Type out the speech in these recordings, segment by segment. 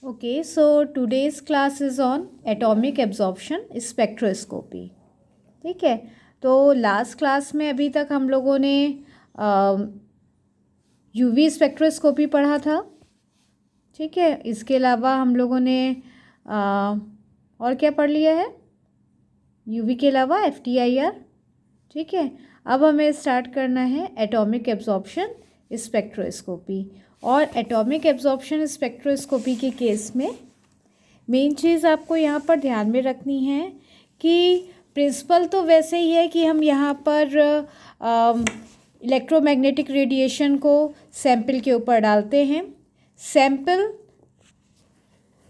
Okay, so today's class is on atomic absorption spectroscopy. ठीक है, तो लास्ट क्लास में अभी तक हम लोगों ने यूवी स्पेक्ट्रोस्कोपी पढ़ा था. ठीक है, इसके अलावा हम लोगों ने और क्या पढ़ लिया है यूवी के अलावा FTIR. ठीक है, अब हमें स्टार्ट करना है एटॉमिक एब्जॉर्प्शन स्पेक्ट्रोस्कोपी. और एटॉमिक एब्जॉर्प्शन स्पेक्ट्रोस्कोपी के केस में मेन चीज़ आपको यहाँ पर ध्यान में रखनी है कि प्रिंसिपल तो वैसे ही है कि हम यहाँ पर इलेक्ट्रोमैग्नेटिक रेडिएशन को सैंपल के ऊपर डालते हैं. सैंपल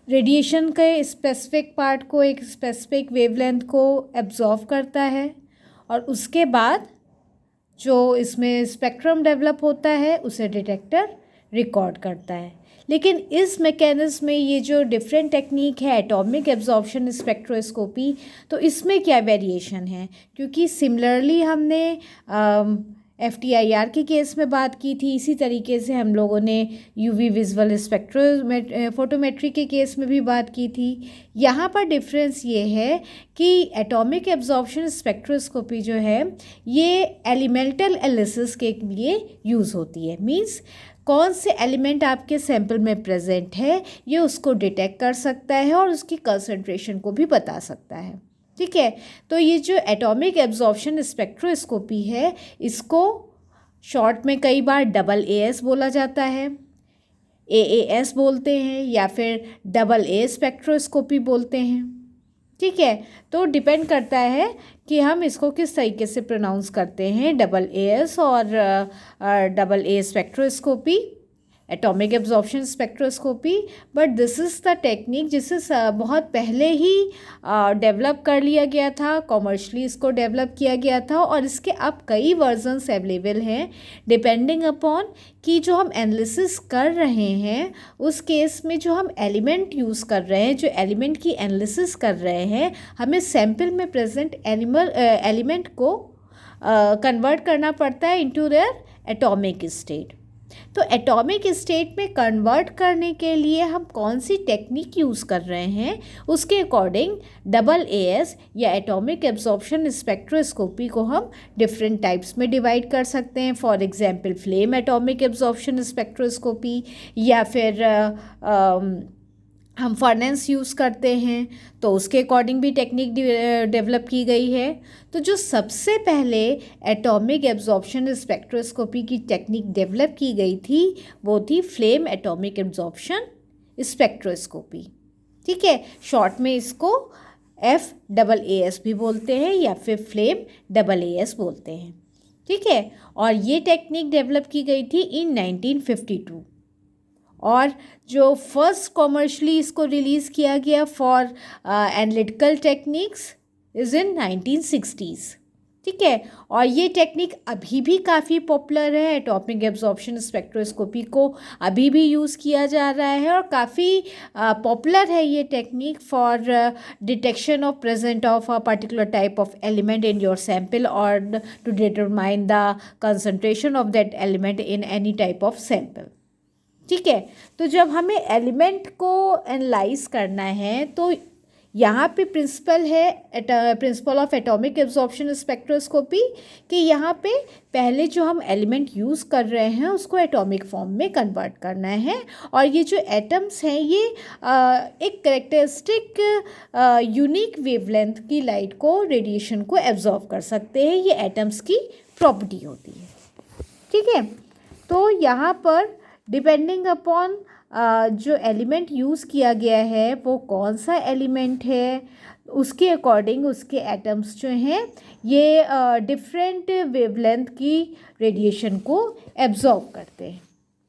रेडिएशन के स्पेसिफिक पार्ट को, एक स्पेसिफिक वेवलेंथ को एब्जॉर्व करता है और उसके बाद जो इसमें स्पेक्ट्रम डेवलप होता है उसे डिटेक्टर रिकॉर्ड करता है. लेकिन इस मैकेनिज्म में ये जो डिफरेंट टेक्निक है एटॉमिक एब्जॉर्प्शन स्पेक्ट्रोस्कोपी, तो इसमें क्या वेरिएशन है, क्योंकि सिमिलरली हमने FTIR के केस में बात की थी, इसी तरीके से हम लोगों ने UV विजुअल फोटोमेट्री के केस में भी बात की थी. यहाँ पर डिफरेंस ये है कि एटॉमिक एब्जॉर्प्शन स्पेक्ट्रोस्कोपी जो है ये एलिमेंटल एनालिसिस के लिए यूज़ होती है. मींस कौन से एलिमेंट आपके सैंपल में प्रेजेंट है ये उसको डिटेक्ट कर सकता है और उसकी कंसंट्रेशन को भी बता सकता है. ठीक है, तो ये जो एटॉमिक एब्जॉर्प्शन स्पेक्ट्रोस्कोपी है इसको शॉर्ट में कई बार AAS बोला जाता है, AAS बोलते हैं या फिर AA स्पेक्ट्रोस्कोपी बोलते हैं. ठीक है, तो डिपेंड करता है कि हम इसको किस तरीके से प्रोनाउंस करते हैं, AAS और AA spectroscopy, atomic absorption spectroscopy. But this is the technique जिसे बहुत पहले ही डेवलप कर लिया गया था, कॉमर्शली इसको डेवलप किया गया था और इसके अब कई वर्जन्स अवेलेबल हैं डिपेंडिंग अपॉन कि जो हम एनालिसिस कर रहे हैं उस केस में जो हम एलिमेंट यूज़ कर रहे हैं, जो एलिमेंट की एनालिसिस कर रहे हैं, हमें सैंपल में प्रेजेंट एलिमेंट को कन्वर्ट करना पड़ता है इनटू देयर एटॉमिक स्टेट. तो एटॉमिक स्टेट में कन्वर्ट करने के लिए हम कौन सी टेक्निक यूज़ कर रहे हैं उसके अकॉर्डिंग AAS या एटॉमिक एब्जॉर्प्शन स्पेक्ट्रोस्कोपी को हम डिफरेंट टाइप्स में डिवाइड कर सकते हैं. For example flame atomic absorption spectroscopy, या फिर हम फर्नेस यूज़ करते हैं तो उसके अकॉर्डिंग भी टेक्निक डेवलप की गई है. तो जो सबसे पहले एटॉमिक एब्जॉर्प्शन स्पेक्ट्रोस्कोपी की टेक्निक डेवलप की गई थी वो थी फ्लेम एटॉमिक एब्जॉर्प्शन स्पेक्ट्रोस्कोपी. ठीक है, शॉर्ट में इसको FAAS भी बोलते हैं या फिर फ्लेम AAS बोलते हैं. ठीक है, और ये टेक्निक डेवलप की गई थी इन 1952 और जो फर्स्ट कॉमर्शली इसको रिलीज़ किया गया for analytical techniques is in 1960s. ठीक है, और ये टेक्निक अभी भी काफ़ी पॉपुलर है. एटॉमिक एब्जॉर्प्शन स्पेक्ट्रोस्कोपी को अभी भी यूज़ किया जा रहा है और काफ़ी पॉपुलर है ये technique for detection of present of a particular type of element in your sample और to determine the concentration of that element in any type of sample. ठीक है, तो जब हमें एलिमेंट को एनालाइज करना है तो यहाँ पे प्रिंसिपल है principle of atomic absorption spectroscopy कि यहाँ पे पहले जो हम एलिमेंट यूज़ कर रहे हैं उसको एटॉमिक फॉर्म में कन्वर्ट करना है. और ये जो एटम्स हैं ये एक करेक्टरिस्टिक यूनिक वेवलेंथ की लाइट को, रेडिएशन को एब्जॉर्व कर सकते हैं. ये एटम्स की प्रॉपर्टी होती है. ठीक है, तो यहाँ पर डिपेंडिंग अपॉन जो एलिमेंट यूज़ किया गया है वो कौन सा एलिमेंट है उसके अकॉर्डिंग उसके एटम्स जो हैं ये डिफरेंट वेवलेंथ की रेडिएशन को एब्जॉर्व करते हैं.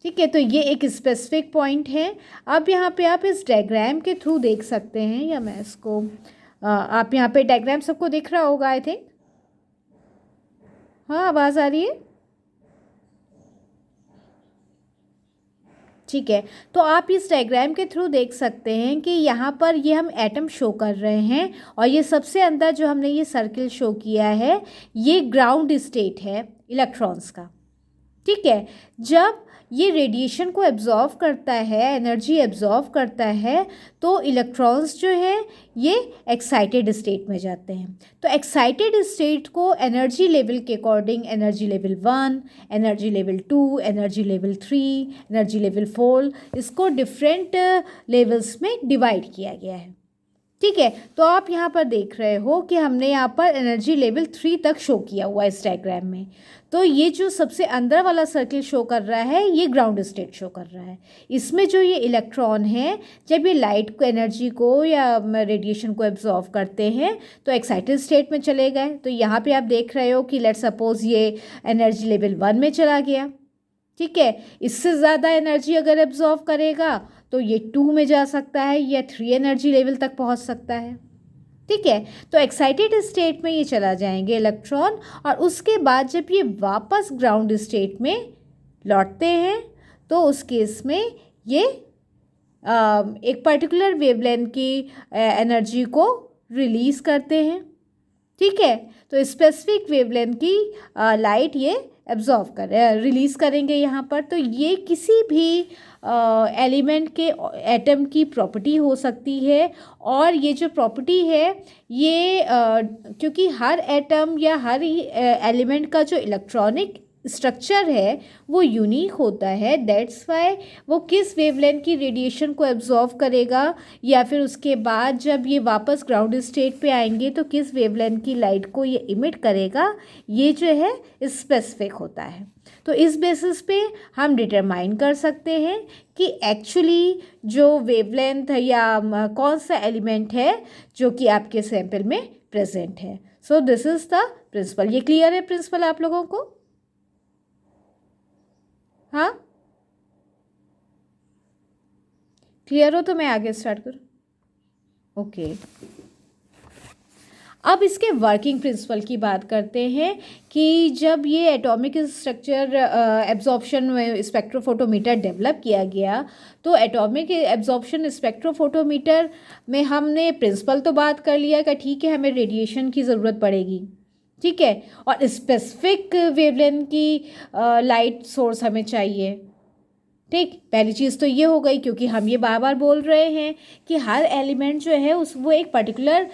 ठीक है, तो ये एक स्पेसिफिक पॉइंट है. अब यहाँ पे आप इस डायग्राम के थ्रू देख सकते हैं, या मैं इसको आप यहाँ पे डायग्राम सबको दिख रहा होगा आई थिंक. हाँ, आवाज़ आ रही है. ठीक है, तो आप इस डायग्राम के थ्रू देख सकते हैं कि यहाँ पर ये हम एटम शो कर रहे हैं और ये सबसे अंदर जो हमने ये सर्किल शो किया है ये ग्राउंड स्टेट है इलेक्ट्रॉन्स का. ठीक है, जब ये रेडिएशन को एब्जॉर्व करता है, एनर्जी एब्जॉर्व करता है, तो इलेक्ट्रॉन्स जो है ये एक्साइटेड स्टेट में जाते हैं। तो एक्साइटेड स्टेट को एनर्जी लेवल के according energy level 1, energy level 2, energy level 3, energy level 4, इसको डिफरेंट लेवल्स में डिवाइड किया गया है। ठीक है, तो आप यहाँ पर देख रहे हो कि हमने यहाँ पर एनर्जी लेवल 3 तक शो किया हुआ है इस डायग्राम में। तो ये जो सबसे अंदर वाला सर्किल शो कर रहा है ये ग्राउंड स्टेट शो कर रहा है। इसमें जो ये इलेक्ट्रॉन है जब ये लाइट को एनर्जी को या रेडिएशन को एब्जॉर्व करते हैं तो एक्साइटेड स्टेट में चले गए। तो यहाँ पे आप देख रहे हो कि लेट्स सपोज ये एनर्जी लेवल 1 में चला गया। ठीक है, इससे ज़्यादा एनर्जी अगर एब्जॉर्व करेगा तो ये 2 में जा सकता है या 3 एनर्जी लेवल तक पहुंच सकता है। ठीक है, तो एक्साइटेड स्टेट में ये चला जाएंगे इलेक्ट्रॉन, और उसके बाद जब ये वापस ग्राउंड स्टेट में लौटते हैं तो उस केस में ये एक पर्टिकुलर वेवलेंथ की एनर्जी को रिलीज़ करते हैं। ठीक है, तो स्पेसिफिक वेवलेंथ की लाइट ये एब्जॉर्व रिलीज़ करेंगे यहाँ पर। तो ये किसी भी एलिमेंट के एटम की प्रॉपर्टी हो सकती है, और ये जो प्रॉपर्टी है ये क्योंकि हर एटम या हर एलिमेंट का जो इलेक्ट्रॉनिक स्ट्रक्चर है वो यूनिक होता है। दैट्स वाई वो किस वेवलेंथ की रेडिएशन को एब्जॉर्व करेगा या फिर उसके बाद जब ये वापस ग्राउंड स्टेट पे आएंगे तो किस वेवलेंथ की लाइट को ये इमिट करेगा, ये जो है स्पेसिफिक होता है। तो इस बेसिस पे हम डिटरमाइन कर सकते हैं कि एक्चुअली जो वेवलेंथ या कौन सा एलिमेंट है जो कि आपके सैंपल में प्रेजेंट है। So this is the principle. ये क्लियर है प्रिंसिपल आप लोगों को? हाँ, क्लियर हो तो मैं आगे स्टार्ट करूँ। ओके, अब इसके वर्किंग प्रिंसिपल की बात करते हैं कि जब ये atomic structure absorption spectrophotometer develop किया गया तो एटॉमिक एब्जॉर्प्शन स्पेक्ट्रोफोटोमीटर में हमने प्रिंसिपल तो बात कर लिया कि ठीक है हमें रेडिएशन की ज़रूरत पड़ेगी। ठीक है, और स्पेसिफिक वेवलेंथ की लाइट सोर्स हमें चाहिए। ठीक, पहली चीज़ तो ये हो गई, क्योंकि हम ये बार बार बोल रहे हैं कि हर एलिमेंट जो है वो एक पर्टिकुलर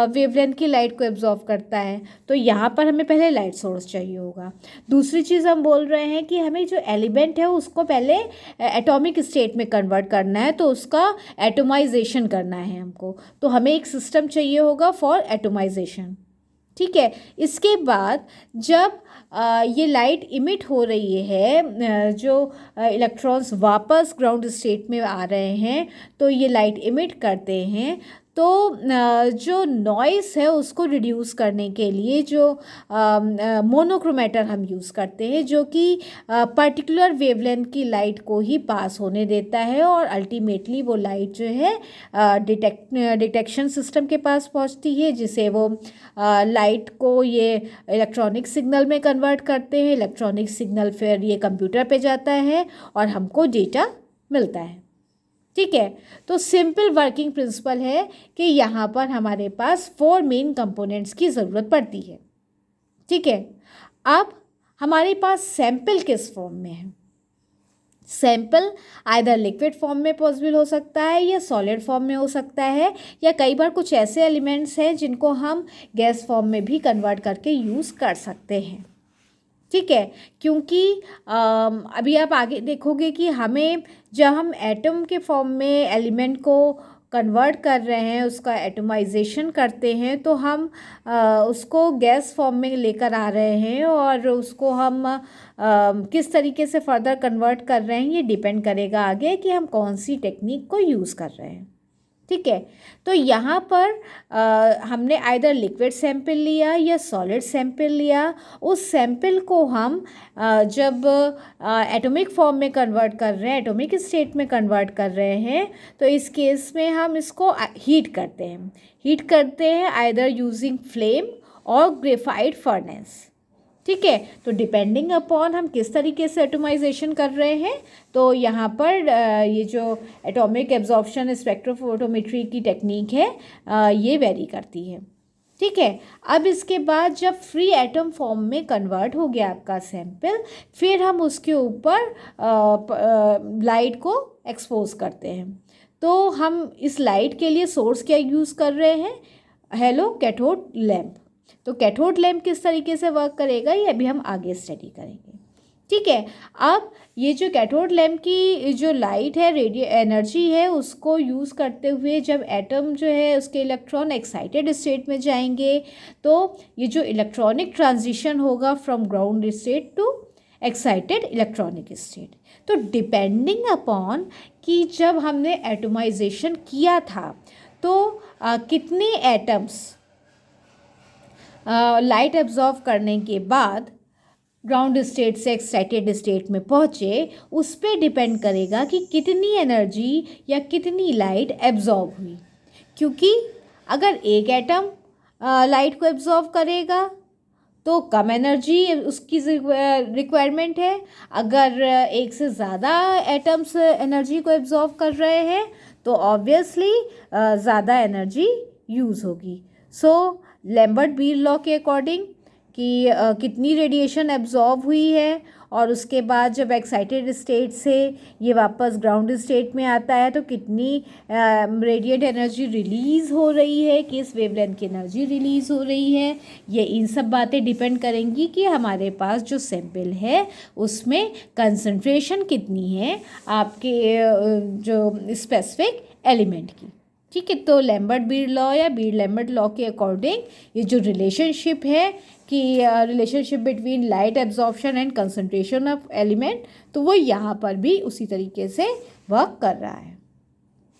वेवलेंथ की लाइट को एब्जॉर्व करता है, तो यहाँ पर हमें पहले लाइट सोर्स चाहिए होगा। दूसरी चीज़ हम बोल रहे हैं कि हमें जो एलिमेंट है उसको पहले एटॉमिक स्टेट में कन्वर्ट करना है, तो उसका एटोमाइजेशन करना है हमको, तो हमें एक सिस्टम चाहिए होगा फॉर एटोमाइजेशन। ठीक है, इसके बाद जब ये लाइट इमिट हो रही है, जो इलेक्ट्रॉन्स वापस ग्राउंड स्टेट में आ रहे हैं तो ये लाइट इमिट करते हैं, तो जो नॉइस है उसको रिड्यूस करने के लिए जो मोनोक्रोमेटर हम यूज़ करते हैं, जो कि पर्टिकुलर वेवलेंथ की लाइट को ही पास होने देता है, और अल्टीमेटली वो लाइट जो है डिटेक्शन सिस्टम के पास पहुंचती है, जिसे वो लाइट को ये इलेक्ट्रॉनिक सिग्नल में कन्वर्ट करते हैं। इलेक्ट्रॉनिक सिग्नल फिर ये कंप्यूटर पे जाता है और हमको डेटा मिलता है। ठीक है, तो सिंपल वर्किंग प्रिंसिपल है कि यहाँ पर हमारे पास 4 मेन कंपोनेंट्स की ज़रूरत पड़ती है। ठीक है, अब हमारे पास सैंपल किस फॉर्म में है? सैंपल आइदर लिक्विड फॉर्म में पॉसिबल हो सकता है या सॉलिड फॉर्म में हो सकता है, या कई बार कुछ ऐसे एलिमेंट्स हैं जिनको हम गैस फॉर्म में भी कन्वर्ट करके यूज़ कर सकते हैं। ठीक है, क्योंकि अभी आप आगे देखोगे कि हमें जब हम एटम के फॉर्म में एलिमेंट को कन्वर्ट कर रहे हैं, उसका एटोमाइजेशन करते हैं, तो हम उसको गैस फॉर्म में लेकर आ रहे हैं, और उसको हम किस तरीके से फर्दर कन्वर्ट कर रहे हैं ये डिपेंड करेगा आगे कि हम कौन सी टेक्निक को यूज़ कर रहे हैं। ठीक है, तो यहाँ पर हमने आइदर लिक्विड सैंपल लिया या सॉलिड सैंपल लिया। उस सैंपल को हम जब एटॉमिक फॉर्म में कन्वर्ट कर रहे हैं, एटॉमिक स्टेट में कन्वर्ट कर रहे हैं, तो इस केस में हम इसको हीट करते हैं आइदर यूजिंग फ्लेम और ग्रेफाइट फर्नेस। ठीक है, तो डिपेंडिंग अपॉन हम किस तरीके से एटोमाइजेशन कर रहे हैं, तो यहाँ पर ये जो एटॉमिक एब्जॉर्प्शन स्पेक्ट्रोफोटोमेट्री की टेक्निक है ये वेरी करती है। ठीक है। अब इसके बाद जब फ्री एटम फॉर्म में कन्वर्ट हो गया आपका सैंपल, फिर हम उसके ऊपर लाइट को एक्सपोज करते हैं। तो हम इस लाइट के लिए सोर्स क्या यूज़ कर रहे हैं? Hello, cathode lamp. तो कैथोड लैम्प किस तरीके से वर्क करेगा ये अभी हम आगे स्टडी करेंगे। ठीक है। अब ये जो कैथोड लैम्प की जो लाइट है, रेडियो एनर्जी है, उसको यूज़ करते हुए जब एटम जो है उसके इलेक्ट्रॉन एक्साइटेड स्टेट में जाएंगे, तो ये जो इलेक्ट्रॉनिक ट्रांजिशन होगा from ground state to excited electronic state. तो डिपेंडिंग अपॉन कि जब हमने एटोमाइजेशन किया था तो कितने एटम्स लाइट एब्जॉर्व करने के बाद ग्राउंड स्टेट से एक्साइटेड स्टेट में पहुँचे, उस पर डिपेंड करेगा कि कितनी एनर्जी या कितनी लाइट एब्जॉर्व हुई। क्योंकि अगर एक एटम लाइट को एब्जॉर्व करेगा तो कम एनर्जी उसकी रिक्वायरमेंट है। अगर एक से ज़्यादा एटम्स एनर्जी को एब्जॉर्व कर रहे हैं तो ऑब्वियसली ज़्यादा एनर्जी यूज़ होगी। सो लैम्बर्ट बीर लॉ के अकॉर्डिंग कि कितनी रेडिएशन एब्जॉर्व हुई है और उसके बाद जब एक्साइटेड स्टेट से ये वापस ग्राउंड स्टेट में आता है तो कितनी रेडिएट एनर्जी रिलीज़ हो रही है, किस वेवलेंथ की एनर्जी रिलीज़ हो रही है, ये इन सब बातें डिपेंड करेंगी कि हमारे पास जो सैंपल है उसमें कंसंट्रेशन कितनी है आपके जो स्पेसिफिक एलिमेंट की। ठीक है। तो लैम्बर्ट बीर लॉ या बीर लैम्बर्ट लॉ के अकॉर्डिंग ये जो रिलेशनशिप है कि relationship between light absorption and concentration of element, तो वो यहाँ पर भी उसी तरीके से वर्क कर रहा है।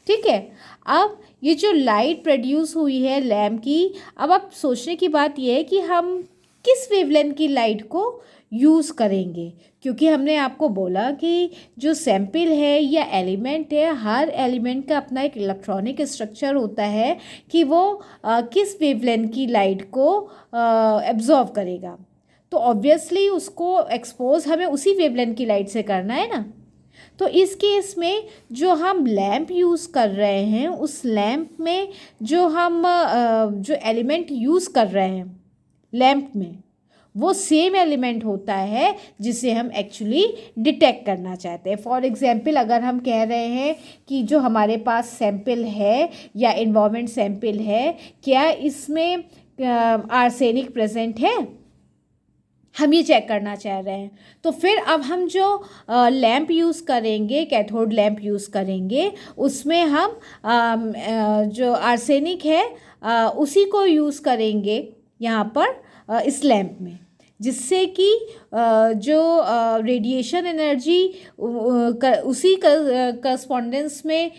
ठीक है। अब ये जो लाइट प्रोड्यूस हुई है लैम्प की, अब आप सोचने की बात ये है कि हम किस वेवलेंथ की लाइट को यूज़ करेंगे, क्योंकि हमने आपको बोला कि जो सैंपल है या एलिमेंट है, हर एलिमेंट का अपना एक इलेक्ट्रॉनिक स्ट्रक्चर होता है कि वो किस वेवलेंथ की लाइट को एब्जॉर्व करेगा। तो ऑब्वियसली उसको एक्सपोज हमें उसी वेवलेंथ की लाइट से करना है ना। तो इस केस में जो हम लैंप यूज़ कर रहे हैं, उस लैंप में जो हम जो एलिमेंट यूज़ कर रहे हैं लैंप में, वो सेम एलिमेंट होता है जिसे हम एक्चुअली डिटेक्ट करना चाहते हैं। फॉर एग्जांपल, अगर हम कह रहे हैं कि जो हमारे पास सैंपल है या इन्वायरमेंट सैंपल है, क्या इसमें आर्सेनिक प्रेजेंट है, हम ये चेक करना चाह रहे हैं, तो फिर अब हम जो लैंप यूज़ करेंगे, कैथोड लैंप यूज़ करेंगे, उसमें हम जो आर्सेनिक है उसी को यूज़ करेंगे यहाँ पर इस लैंप में, जिससे कि जो रेडिएशन एनर्जी उसी करस्पॉन्डेंस में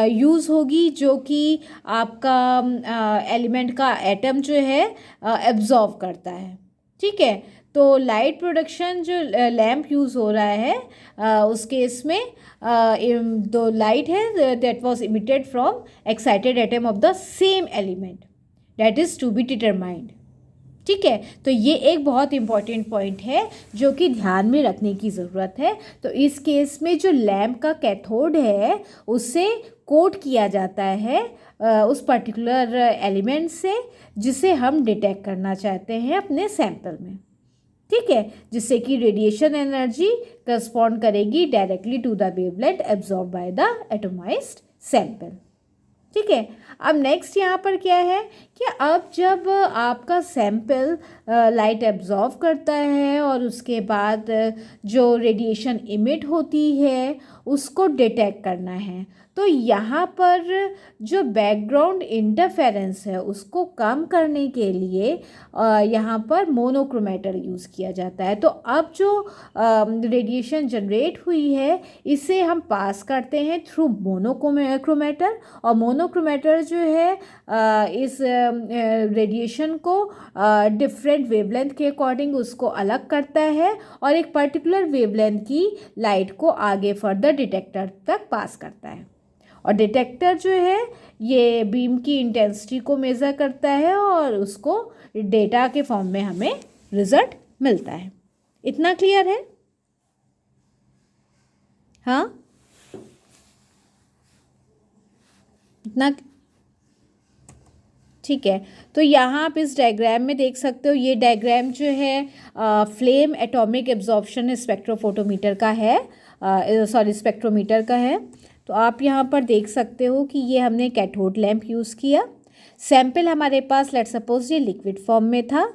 यूज़ होगी जो कि आपका एलिमेंट का एटम जो है एब्जॉर्व करता है। ठीक है। तो लाइट प्रोडक्शन जो लैंप यूज़ हो रहा है उस केस में दो लाइट है that was emitted from excited atom of the same element, that is to be determined. ठीक है। तो ये एक बहुत इंपॉर्टेंट पॉइंट है जो कि ध्यान में रखने की ज़रूरत है। तो इस केस में जो लैंप का कैथोड है उससे कोट किया जाता है उस पर्टिकुलर एलिमेंट से जिसे हम डिटेक्ट करना चाहते हैं अपने सैंपल में। ठीक है। जिससे कि रेडिएशन एनर्जी करस्पॉन्ड करेगी directly to the wavelength absorb by the atomised sample. ठीक है। अब नेक्स्ट यहाँ पर क्या है कि अब जब आपका सैंपल लाइट एब्जॉर्व करता है और उसके बाद जो रेडिएशन इमिट होती है उसको डिटेक्ट करना है, तो यहाँ पर जो बैकग्राउंड इंटरफेरेंस है उसको कम करने के लिए यहाँ पर मोनोक्रोमेटर यूज़ किया जाता है। तो अब जो रेडिएशन जनरेट हुई है इसे हम पास करते हैं थ्रू मोनोक्रोमेटर, और मोनोक्रोमेटर जो है इस रेडिएशन को डिफरेंट वेवलेंथ के अकॉर्डिंग उसको अलग करता है और एक पर्टिकुलर वेवलेंथ की लाइट को आगे फर्दर डिटेक्टर तक पास करता है। और डिटेक्टर जो है ये बीम की इंटेंसिटी को मेज़र करता है और उसको डेटा के फॉर्म में हमें रिजल्ट मिलता है। इतना क्लियर है? हाँ, इतना ठीक है, तो यहाँ आप इस डायग्राम में देख सकते हो, ये डायग्राम जो है फ्लेम एटॉमिक एब्जॉर्प्शन स्पेक्ट्रोफोटोमीटर का है, स्पेक्ट्रोमीटर का है। तो आप यहाँ पर देख सकते हो कि ये हमने कैथोड लैंप यूज़ किया। सैंपल हमारे पास लेट्स सपोज ये लिक्विड फॉर्म में था।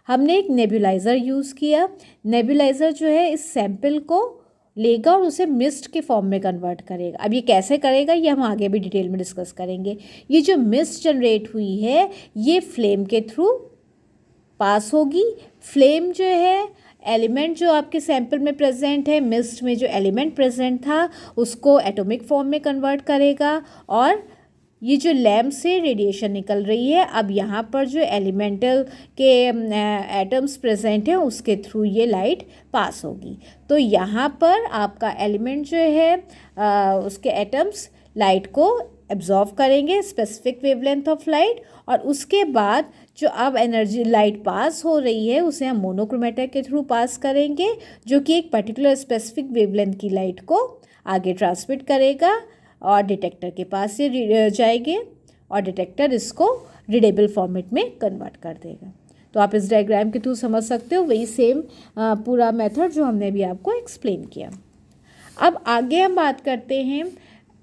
हमने एक नेबुलाइज़र यूज़ किया। नेबुलाइज़र जो है इस सैंपल को लेगा और उसे मिस्ट के फॉर्म में कन्वर्ट करेगा। अब ये कैसे करेगा ये हम आगे भी डिटेल में डिस्कस करेंगे। ये जो मिस्ट जनरेट हुई है ये फ्लेम के थ्रू पास होगी। फ्लेम जो है एलिमेंट जो आपके सैंपल में प्रेजेंट है, मिस्ट में जो एलिमेंट प्रेजेंट था उसको एटॉमिक फॉर्म में कन्वर्ट करेगा और ये जो लैम्प से रेडिएशन निकल रही है, अब यहाँ पर जो एलिमेंटल के एटम्स प्रेजेंट हैं उसके थ्रू ये लाइट पास होगी। तो यहाँ पर आपका एलिमेंट जो है उसके एटम्स लाइट को एब्जॉर्व करेंगे स्पेसिफिक वेवलेंथ ऑफ लाइट, और उसके बाद जो अब एनर्जी लाइट पास हो रही है उसे हम मोनोक्रोमेटिक के थ्रू पास करेंगे, जो कि एक पर्टिकुलर स्पेसिफिक वेवलेंथ की लाइट को आगे ट्रांसमिट करेगा और डिटेक्टर के पास ये जाएंगे और डिटेक्टर इसको रीडेबल फॉर्मेट में कन्वर्ट कर देगा। तो आप इस डायग्राम के थ्रू समझ सकते हो, वही सेम पूरा मेथड जो हमने भी आपको एक्सप्लेन किया। अब आगे हम बात करते हैं,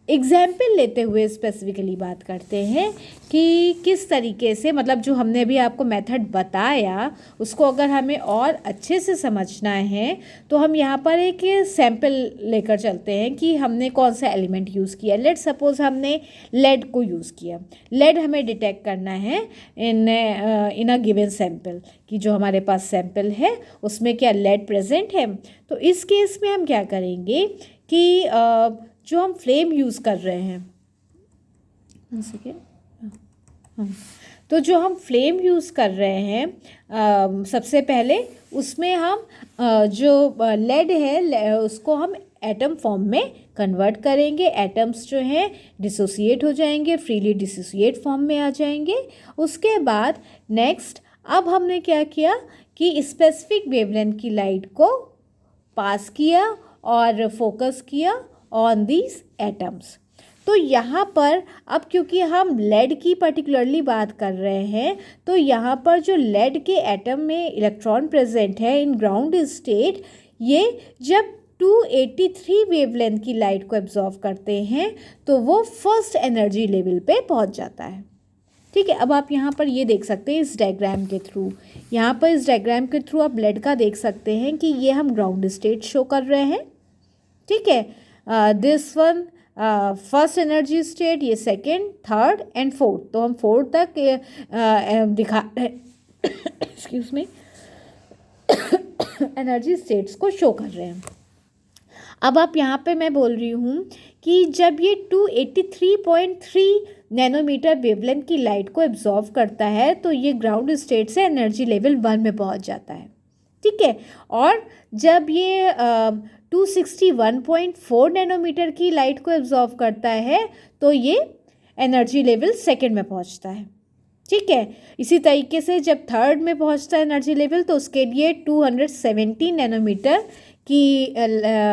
एग्जाम्पल लेते हुए स्पेसिफिकली बात करते हैं कि किस तरीके से, मतलब जो हमने भी आपको मेथड बताया उसको अगर हमें और अच्छे से समझना है तो हम यहाँ पर एक सैंपल लेकर चलते हैं कि हमने कौन सा एलिमेंट यूज़ किया। लेट सपोज हमने लेड को यूज़ किया। लेड हमें डिटेक्ट करना है इन अ गिवन सैंपल, कि जो हमारे पास सैंपल है उसमें क्या लेड प्रेजेंट है। तो इस केस में हम क्या करेंगे कि जो हम फ्लेम यूज़ कर रहे हैं, तो जो हम फ्लेम यूज़ कर रहे हैं सबसे पहले उसमें हम जो लेड है उसको हम एटम फॉर्म में कन्वर्ट करेंगे। एटम्स जो हैं डिसोसिएट हो जाएंगे, फ्रीली डिसोसिएट फॉर्म में आ जाएंगे। उसके बाद नेक्स्ट अब हमने क्या किया कि स्पेसिफिक वेवलेंथ की लाइट को पास किया और फोकस किया ऑन दीज एटम्स। तो यहाँ पर अब क्योंकि हम लेड की पर्टिकुलरली बात कर रहे हैं तो यहाँ पर जो लेड के एटम में इलेक्ट्रॉन प्रेजेंट है इन ग्राउंड स्टेट, ये जब 283 वेवलेंथ की लाइट को एब्जॉर्व करते हैं तो वो फर्स्ट एनर्जी लेवल पे पहुँच जाता है। ठीक है, अब आप यहाँ पर ये देख सकते हैं इस डायग्राम के थ्रू, यहाँ पर इस डायग्राम के थ्रू आप लेड का देख सकते हैं कि ये हम ग्राउंड स्टेट शो कर रहे हैं। ठीक है, this one first energy state, ये सेकेंड, थर्ड एंड फोर्थ। तो हम फोर्थ तक दिखा एक्सक्यूज मी एनर्जी स्टेट्स को शो कर रहे हैं। अब आप यहाँ पे मैं बोल रही हूँ कि जब ये 283.3 नैनोमीटर वेवलेंथ की लाइट को एब्जॉर्व करता है तो ये ग्राउंड स्टेट से एनर्जी लेवल 1 में पहुँच जाता है। ठीक है, और जब ये 261.4 नैनोमीटर की लाइट को एब्जॉर्व करता है तो ये एनर्जी लेवल सेकेंड में पहुंचता है। ठीक है, इसी तरीके से जब थर्ड में पहुंचता है एनर्जी लेवल तो उसके लिए 270 नैनोमीटर की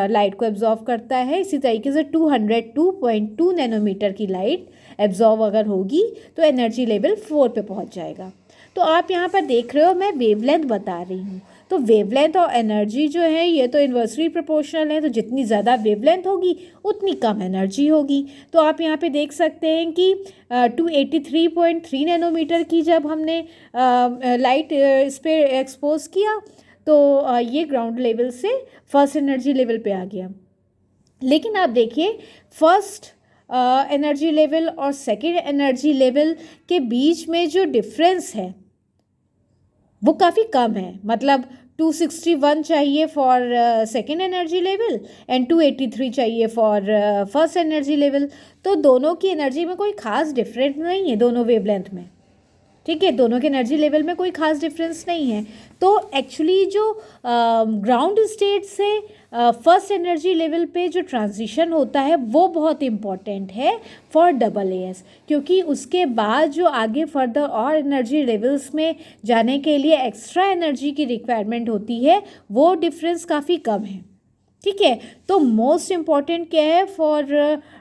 लाइट को एब्जॉर्व करता है। इसी तरीके से 202.2 नैनोमीटर की लाइट एब्जॉर्व अगर होगी तो एनर्जी लेवल 4 पे पहुंच जाएगा। तो आप यहाँ पर देख रहे हो मैं वेवलेंथ बता रही हूँ, तो वेवलेंथ और एनर्जी जो है ये तो इन्वर्सली प्रोपोर्शनल है, तो जितनी ज़्यादा वेवलेंथ होगी उतनी कम एनर्जी होगी। तो आप यहाँ पे देख सकते हैं कि 283.3 नैनोमीटर की जब हमने लाइट इस पर एक्सपोज किया तो ये ग्राउंड लेवल से फर्स्ट एनर्जी लेवल पे आ गया। लेकिन आप देखिए फर्स्ट एनर्जी लेवल और सेकेंड एनर्जी लेवल के बीच में जो डिफरेंस है वो काफ़ी कम है, मतलब 261 चाहिए for second energy level and 283 चाहिए फॉर फर्स्ट एनर्जी लेवल। तो दोनों की एनर्जी में कोई ख़ास डिफरेंस नहीं है दोनों वेवलेंथ में। ठीक है, दोनों के एनर्जी लेवल में कोई ख़ास डिफरेंस नहीं है। तो एक्चुअली जो ग्राउंड स्टेट से फर्स्ट एनर्जी लेवल पे जो ट्रांजिशन होता है वो बहुत इम्पॉर्टेंट है फॉर AAS, क्योंकि उसके बाद जो आगे फर्दर और एनर्जी लेवल्स में जाने के लिए एक्स्ट्रा एनर्जी की रिक्वायरमेंट होती है वो डिफरेंस काफ़ी कम है। ठीक है, तो मोस्ट इम्पॉर्टेंट क्या है फॉर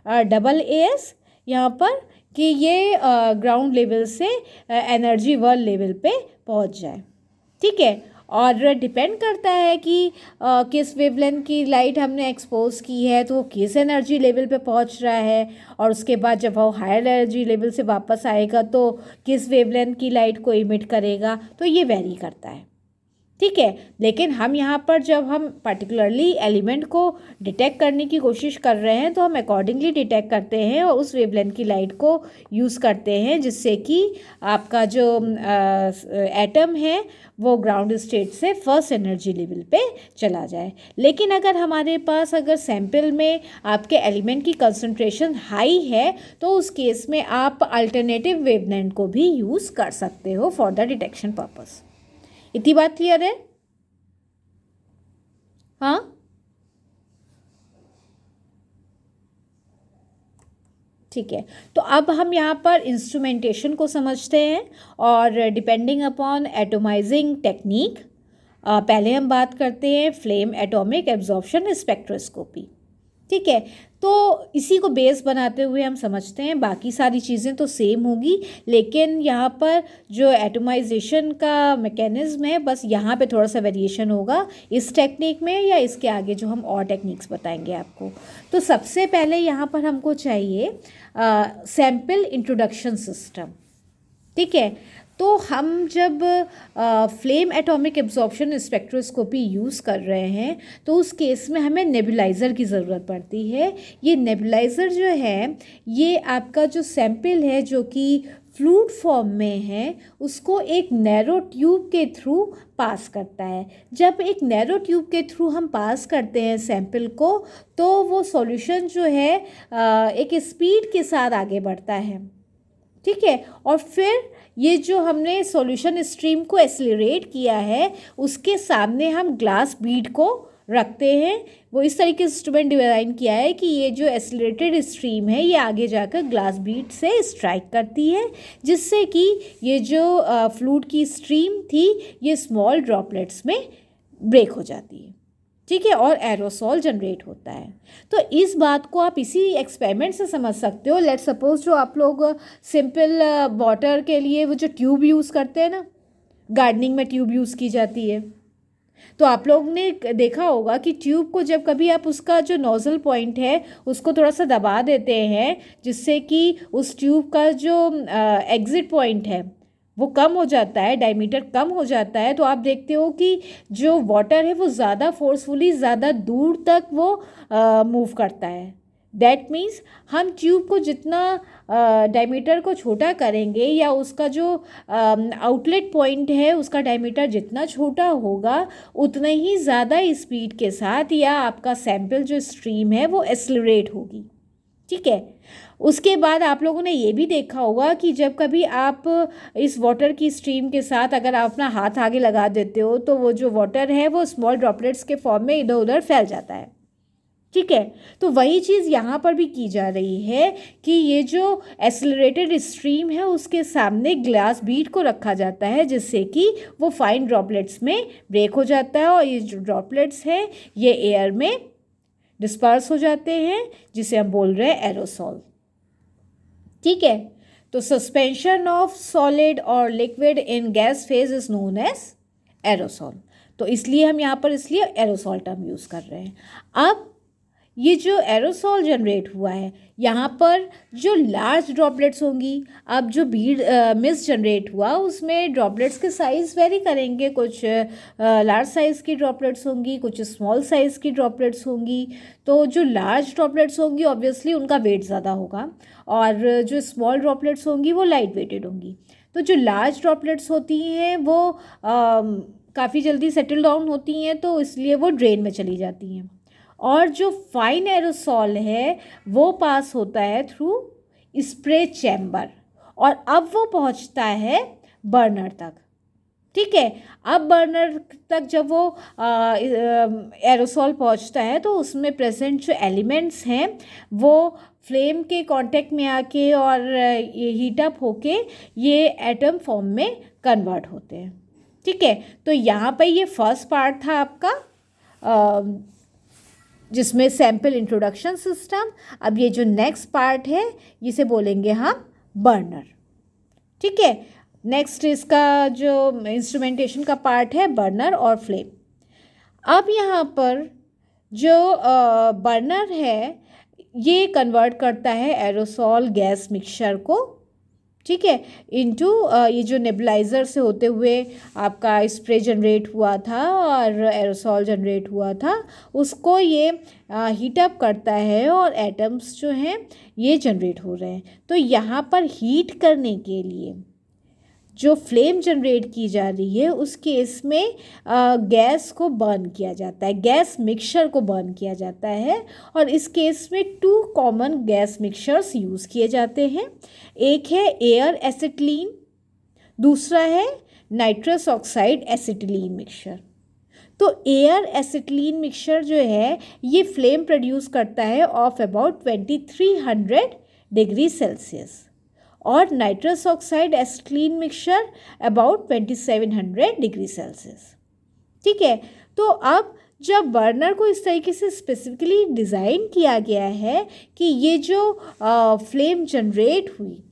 AAS यहाँ पर कि ये ग्राउंड लेवल से एनर्जी वर्ल्ड लेवल पे पहुंच जाए। ठीक है, और डिपेंड करता है कि किस वेवलेंथ की लाइट हमने एक्सपोज की है तो वो किस एनर्जी लेवल पे पहुंच रहा है, और उसके बाद जब वो हायर एनर्जी लेवल से वापस आएगा तो किस वेवलेंथ की लाइट को इमिट करेगा, तो ये वेरी करता है। ठीक है, लेकिन हम यहाँ पर जब हम पर्टिकुलरली एलिमेंट को डिटेक्ट करने की कोशिश कर रहे हैं तो हम अकॉर्डिंगली डिटेक्ट करते हैं और उस वेवलेंथ की लाइट को यूज़ करते हैं, जिससे कि आपका जो एटम है वो ग्राउंड स्टेट से फर्स्ट एनर्जी लेवल पे चला जाए। लेकिन अगर हमारे पास अगर सैम्पल में आपके एलिमेंट की कंसंट्रेशन हाई है तो उस केस में आप अल्टरनेटिव वेवलेंथ को भी यूज़ कर सकते हो फॉर द डिटेक्शन पर्पस। इतनी बात क्लियर है? हाँ, ठीक है। तो अब हम यहाँ पर इंस्ट्रूमेंटेशन को समझते हैं और डिपेंडिंग अपॉन एटोमाइजिंग टेक्निक पहले हम बात करते हैं फ्लेम एटॉमिक एब्जॉर्प्शन स्पेक्ट्रोस्कोपी। ठीक है, तो इसी को बेस बनाते हुए हम समझते हैं, बाकी सारी चीज़ें तो सेम होगी, लेकिन यहाँ पर जो एटोमाइजेशन का मैकेनिज्म है बस यहाँ पे थोड़ा सा वेरिएशन होगा इस टेक्निक में या इसके आगे जो हम और टेक्निक्स बताएंगे आपको। तो सबसे पहले यहाँ पर हमको चाहिए सैम्पल इंट्रोडक्शन सिस्टम। ठीक है, तो हम जब flame atomic absorption spectroscopy use कर रहे हैं तो उस केस में हमें नेबुलाइज़र की ज़रूरत पड़ती है। ये नेबुलाइज़र जो है ये आपका जो सैम्पल है जो कि फ्लूइड फॉर्म में है उसको एक नैरो ट्यूब के थ्रू पास करता है। जब एक नैरो ट्यूब के थ्रू हम पास करते हैं सैम्पल को तो वो सॉल्यूशन जो है एक स्पीड के साथ आगे बढ़ता है। ठीक है, और फिर ये जो हमने सॉल्यूशन स्ट्रीम को एक्सीलरेट किया है उसके सामने हम ग्लास बीड को रखते हैं। वो इस तरीके से इंस्ट्रूमेंट डिज़ाइन किया है कि ये जो एक्सीलरेटेड स्ट्रीम है ये आगे जाकर ग्लास बीड से स्ट्राइक करती है, जिससे कि ये जो फ्लूइड की स्ट्रीम थी ये स्मॉल ड्रॉपलेट्स में ब्रेक हो जाती है। ठीक है, और एरोसॉल जनरेट होता है। तो इस बात को आप इसी एक्सपेरिमेंट से समझ सकते हो। लेट्स सपोज जो आप लोग सिंपल वाटर के लिए वो जो ट्यूब यूज़ करते हैं ना, गार्डनिंग में ट्यूब यूज़ की जाती है, तो आप लोग ने देखा होगा कि ट्यूब को जब कभी आप उसका जो नोज़ल पॉइंट है उसको थोड़ा सा दबा देते हैं जिससे कि उस ट्यूब का जो एग्ज़िट पॉइंट है वो कम हो जाता है, डायमीटर कम हो जाता है, तो आप देखते हो कि जो वाटर है वो ज़्यादा फोर्सफुली ज़्यादा दूर तक वो मूव करता है। दैट मीन्स हम ट्यूब को जितना डायमीटर को छोटा करेंगे या उसका जो आउटलेट पॉइंट है उसका डायमीटर जितना छोटा होगा उतना ही ज़्यादा स्पीड के साथ या आपका सैंपल जो स्ट्रीम है वो एक्सेलरेट होगी। ठीक है, उसके बाद आप लोगों ने ये भी देखा होगा कि जब कभी आप इस वाटर की स्ट्रीम के साथ अगर आप अपना हाथ आगे लगा देते हो तो वो जो वाटर है वो स्मॉल ड्रॉपलेट्स के फॉर्म में इधर उधर फैल जाता है। ठीक है, तो वही चीज़ यहाँ पर भी की जा रही है कि ये जो एक्सेलरेटेड स्ट्रीम है उसके सामने ग्लास बीड को रखा जाता है जिससे कि वो फाइन ड्रॉपलेट्स में ब्रेक हो जाता है और ये जो ड्रॉपलेट्स हैं ये एयर में डिस्पर्स हो जाते हैं जिसे हम बोल रहे हैं एरोसॉल। ठीक है, तो सस्पेंशन ऑफ सॉलिड और liquid in gas phase is known as aerosol. तो इसलिए हम यहाँ पर इसलिए एरोसॉल टर्म यूज़ कर रहे हैं। अब ये जो एरोसॉल जनरेट हुआ है यहाँ पर जो लार्ज ड्रॉपलेट्स होंगी, अब जो बीड मिस्ट जनरेट हुआ उसमें ड्रॉपलेट्स के साइज़ वेरी करेंगे, कुछ लार्ज साइज़ की ड्रॉपलेट्स होंगी, कुछ स्मॉल साइज़ की ड्रॉपलेट्स होंगी। तो जो लार्ज ड्रॉपलेट्स होंगी ऑब्वियसली उनका वेट ज़्यादा होगा और जो स्मॉल ड्रॉपलेट्स होंगी वो लाइट वेटेड होंगी। तो जो लार्ज ड्रॉपलेट्स होती हैं वो काफ़ी जल्दी सेटल डाउन होती हैं तो इसलिए वो ड्रेन में चली जाती हैं, और जो फाइन एरोसॉल है वो पास होता है थ्रू स्प्रे चैम्बर और अब वो पहुंचता है बर्नर तक। ठीक है, अब बर्नर तक जब वो एरोसॉल पहुंचता है तो उसमें प्रेजेंट जो एलिमेंट्स हैं वो फ्लेम के कांटेक्ट में आके और ये हीट अप होके ये एटम फॉर्म में कन्वर्ट होते हैं। ठीक है, तो यहाँ पे ये फर्स्ट पार्ट था आपका जिसमें सैम्पल इंट्रोडक्शन सिस्टम। अब ये जो नेक्स्ट पार्ट है इसे बोलेंगे हम बर्नर। ठीक है, नेक्स्ट इसका जो इंस्ट्रूमेंटेशन का पार्ट है बर्नर और फ्लेम। अब यहाँ पर जो बर्नर है ये कन्वर्ट करता है एरोसॉल गैस मिक्सचर को, ठीक है, इनटू ये जो नेबुलाइज़र से होते हुए आपका स्प्रे जनरेट हुआ था और एरोसॉल जनरेट हुआ था, उसको ये हीट अप करता है और एटम्स जो हैं ये जनरेट हो रहे हैं। तो यहाँ पर हीट करने के लिए जो फ्लेम जनरेट की जा रही है उस केस में गैस को बर्न किया जाता है, गैस मिक्सचर को बर्न किया जाता है। और इस केस में 2 कॉमन गैस मिक्सचर्स यूज़ किए जाते हैं। एक है एयर एसिटिलीन, दूसरा है नाइट्रस ऑक्साइड एसिटिलीन मिक्सचर। तो एयर एसिटिलीन मिक्सचर जो है ये फ्लेम प्रोड्यूस करता है ऑफ अबाउट 2300 डिग्री सेल्सियस और nitrous oxide acetylene mixture about 2700 degree Celsius. ठीक है, तो अब जब बर्नर को इस तरीके से स्पेसिफिकली डिज़ाइन किया गया है कि ये जो फ्लेम जनरेट हुई,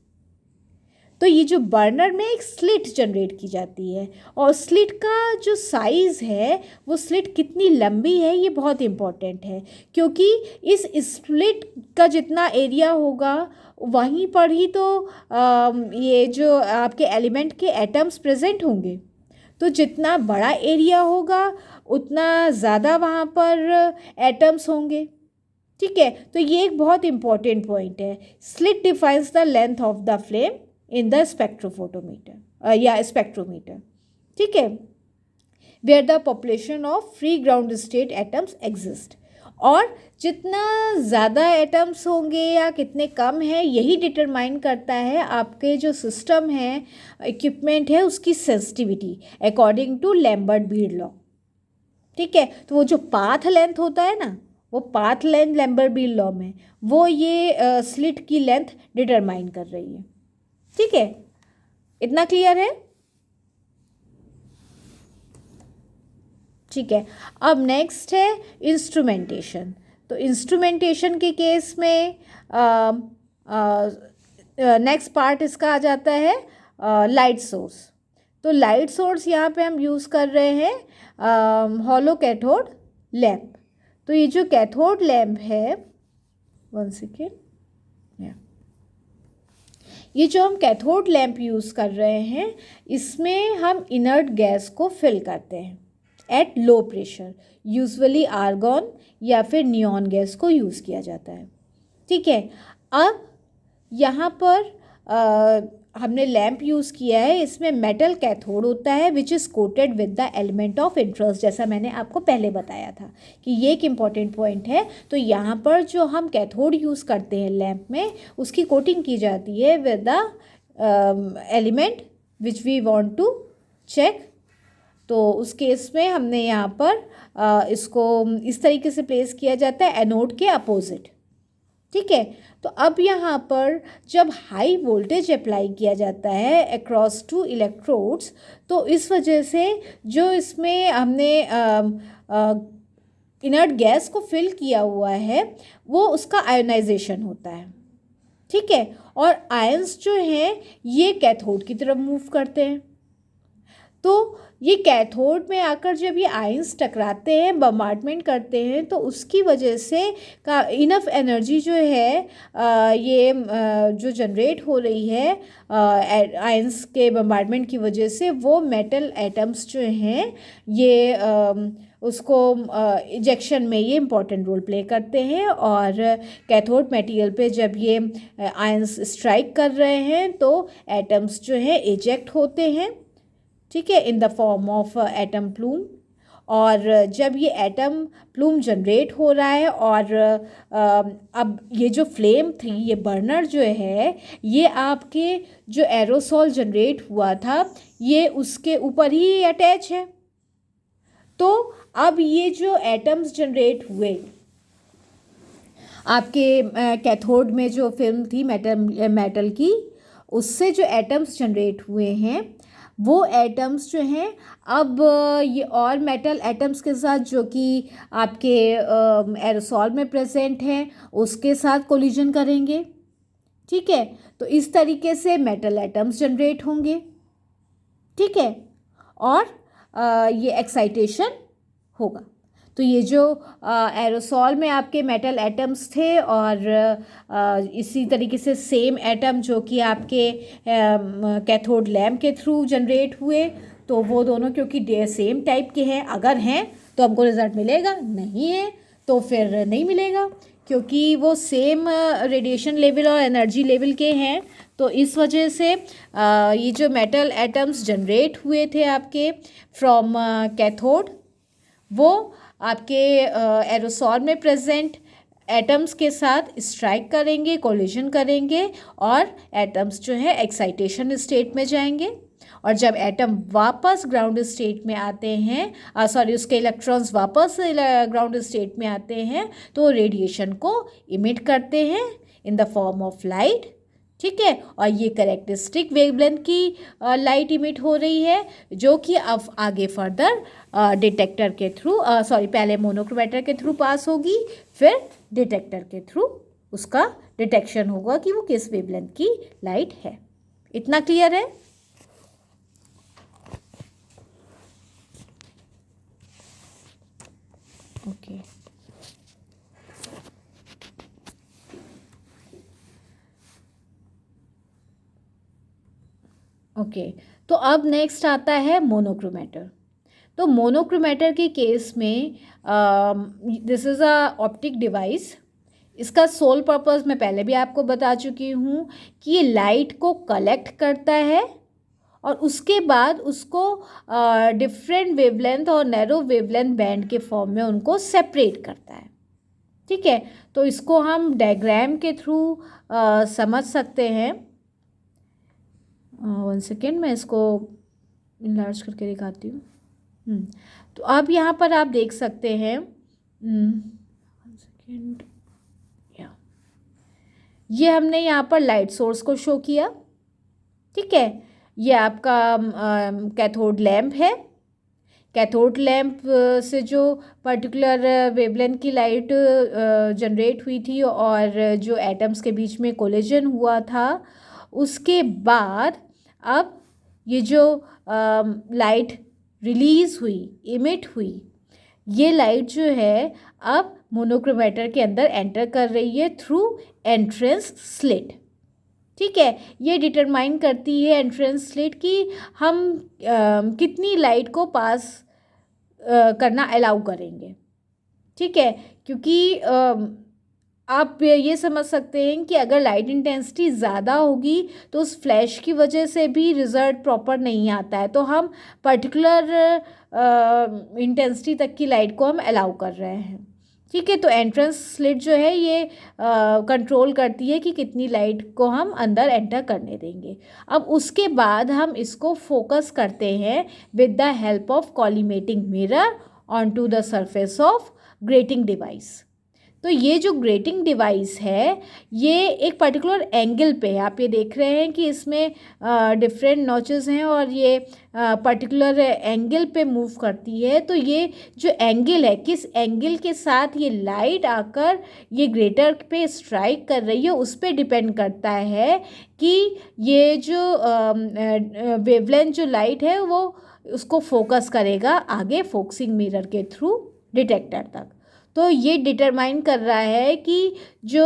तो ये जो बर्नर में एक स्लिट जनरेट की जाती है और स्लिट का जो साइज़ है वो स्लिट कितनी लंबी है ये बहुत इम्पॉर्टेंट है, क्योंकि इस स्लिट का जितना एरिया होगा वहीं पर ही तो ये जो आपके एलिमेंट के एटम्स प्रेजेंट होंगे। तो जितना बड़ा एरिया होगा उतना ज़्यादा वहाँ पर एटम्स होंगे। ठीक है, तो ये एक बहुत इम्पॉर्टेंट पॉइंट है। Slit defines the length of the flame in the spectrophotometer या स्पेक्ट्रोमीटर। ठीक है, where the population of free ground state atoms exist. और जितना ज़्यादा एटम्स होंगे या कितने कम हैं यही डिटरमाइन करता है आपके जो सिस्टम है, इक्विपमेंट है, उसकी sensitivity according to Lambert Beer law. ठीक है, तो वो जो पाथ लेंथ होता है ना, वो path length Lambert Beer law में वो ये स्लिट की लेंथ डिटरमाइन कर रही है। ठीक है, इतना क्लियर है? ठीक है, अब नेक्स्ट है इंस्ट्रूमेंटेशन। तो इंस्ट्रूमेंटेशन के केस में नेक्स्ट पार्ट इसका आ जाता है लाइट सोर्स। तो लाइट सोर्स यहाँ पे हम यूज़ कर रहे हैं हॉलो कैथोड लैम्प। तो ये जो कैथोड लैम्प है, 1 सेकेंड, ये जो हम कैथोड लैम्प यूज़ कर रहे हैं इसमें हम इनर्ट गैस को फिल करते हैं at low pressure. Usually argon या फिर नियॉन गैस को यूज़ किया जाता है। ठीक है, अब यहाँ पर हमने लैम्प यूज़ किया है, इसमें मेटल कैथोड होता है which is coated with the element of interest, जैसा मैंने आपको पहले बताया था कि ये एक इम्पॉर्टेंट पॉइंट है। तो यहाँ पर जो हम कैथोड यूज़ करते हैं लैम्प में उसकी कोटिंग की जाती है with the element which we want to check. तो उस केस में हमने यहाँ पर इसको इस तरीके से प्लेस किया जाता है एनोड के अपोजिट। ठीक है, तो अब यहाँ पर जब हाई वोल्टेज अप्लाई किया जाता है अक्रॉस 2 इलेक्ट्रोड्स, तो इस वजह से जो इसमें हमने इनर्ट गैस को फिल किया हुआ है वो उसका आयोनाइजेशन होता है। ठीक है, और आयंस जो हैं ये कैथोड की तरफ मूव करते हैं। तो ये कैथोड में आकर जब ये आयंस टकराते हैं, बम्बार्डमेंट करते हैं, तो उसकी वजह से का इनफ एनर्जी जो है ये जो जनरेट हो रही है आयंस के बम्बार्डमेंट की वजह से, वो मेटल एटम्स जो हैं ये उसको इजेक्शन में ये इम्पॉर्टेंट रोल प्ले करते हैं। और कैथोड मटेरियल पे जब ये आयंस स्ट्राइक कर रहे हैं तो एटम्स जो है इजेक्ट होते हैं। ठीक है, in the form of atom plume. और जब ये एटम प्लूम जनरेट हो रहा है और अब ये जो फ्लेम थी, ये बर्नर जो है, ये आपके जो एरोसॉल जनरेट हुआ था ये उसके ऊपर ही अटैच है। तो अब ये जो एटम्स जनरेट हुए आपके कैथोड में, जो फिल्म थी मेटल की, उससे जो एटम्स जनरेट हुए हैं वो एटम्स जो हैं अब ये और मेटल एटम्स के साथ जो कि आपके एरोसॉल में प्रेजेंट हैं उसके साथ कोलिजन करेंगे। ठीक है, तो इस तरीके से मेटल एटम्स जनरेट होंगे। ठीक है, और ये एक्साइटेशन होगा। तो ये जो एरोसॉल में आपके मेटल एटम्स थे और इसी तरीके से सेम एटम जो कि आपके कैथोड लैम्प के थ्रू जनरेट हुए, तो वो दोनों क्योंकि सेम टाइप के हैं, अगर हैं तो हमको रिजल्ट मिलेगा, नहीं है तो फिर नहीं मिलेगा, क्योंकि वो सेम रेडिएशन लेवल और एनर्जी लेवल के हैं। तो इस वजह से ये जो मेटल एटम्स जनरेट हुए थे आपके फ्रॉम कैथोड, वो आपके एरोसॉल में प्रेजेंट एटम्स के साथ स्ट्राइक करेंगे, कोलिजन करेंगे, और एटम्स जो है एक्साइटेशन स्टेट में जाएंगे। और जब एटम वापस ग्राउंड स्टेट में आते हैं, उसके इलेक्ट्रॉन्स वापस ग्राउंड स्टेट में आते हैं, तो रेडिएशन को इमिट करते हैं in the form of light. ठीक है, और ये कैरेक्टरिस्टिक वेवलेंथ की लाइट इमिट हो रही है, जो कि अब आगे फर्दर डिटेक्टर के थ्रू पहले मोनोक्रोमेटर के थ्रू पास होगी, फिर डिटेक्टर के थ्रू उसका डिटेक्शन होगा कि वो किस वेवलेंथ की लाइट है। इतना क्लियर है? ओके ओके, तो अब नेक्स्ट आता है मोनोक्रोमेटर। तो मोनोक्रोमेटर के केस में this is a optic device. इसका सोल पर्पस मैं पहले भी आपको बता चुकी हूँ कि ये लाइट को कलेक्ट करता है और उसके बाद उसको डिफरेंट वेवलेंथ और नैरो वेवलेंथ बैंड के फॉर्म में उनको सेपरेट करता है। ठीक है, तो इसको हम डायग्राम के थ्रू समझ सकते हैं। 1 सेकेंड, मैं इसको इनलार्ज करके दिखाती हूँ। तो अब यहाँ पर आप देख सकते हैं, 1 सेकेंड, ये हमने यहाँ पर लाइट सोर्स को शो किया। ठीक है, ये आपका कैथोड लैम्प है। कैथोड लैम्प से जो पर्टिकुलर वेवलेंथ की लाइट जनरेट हुई थी और जो एटम्स के बीच में कोलिजन हुआ था, उसके बाद अब ये जो लाइट रिलीज़ हुई, इमिट हुई, ये लाइट जो है अब मोनोक्रोमेटर के अंदर एंटर कर रही है थ्रू एंट्रेंस स्लिट। ठीक है, ये डिटरमाइन करती है एंट्रेंस स्लिट कि हम कितनी लाइट को पास करना अलाउ करेंगे। ठीक है, क्योंकि आप ये समझ सकते हैं कि अगर लाइट इंटेंसिटी ज़्यादा होगी तो उस फ्लैश की वजह से भी रिज़ल्ट प्रॉपर नहीं आता है, तो हम पर्टिकुलर इंटेंसिटी तक की लाइट को हम अलाउ कर रहे हैं। ठीक है, तो एंट्रेंस स्लिट जो है ये कंट्रोल करती है कि कितनी लाइट को हम अंदर एंटर करने देंगे। अब उसके बाद हम इसको फोकस करते हैं with the help of collimating mirror on to the surface of grating device. तो ये जो ग्रेटिंग डिवाइस है, ये एक पर्टिकुलर एंगल पे है। आप ये देख रहे हैं कि इसमें डिफरेंट नॉचेस हैं और ये पर्टिकुलर एंगल पे मूव करती है। तो ये जो एंगल है, किस एंगल के साथ ये लाइट आकर ये ग्रेटर पे स्ट्राइक कर रही है, उस पर डिपेंड करता है कि ये जो वेवलेंथ जो लाइट है वो उसको फोकस करेगा आगे फोकसिंग मिरर के थ्रू डिटेक्टर तक। तो ये डिटरमाइन कर रहा है कि जो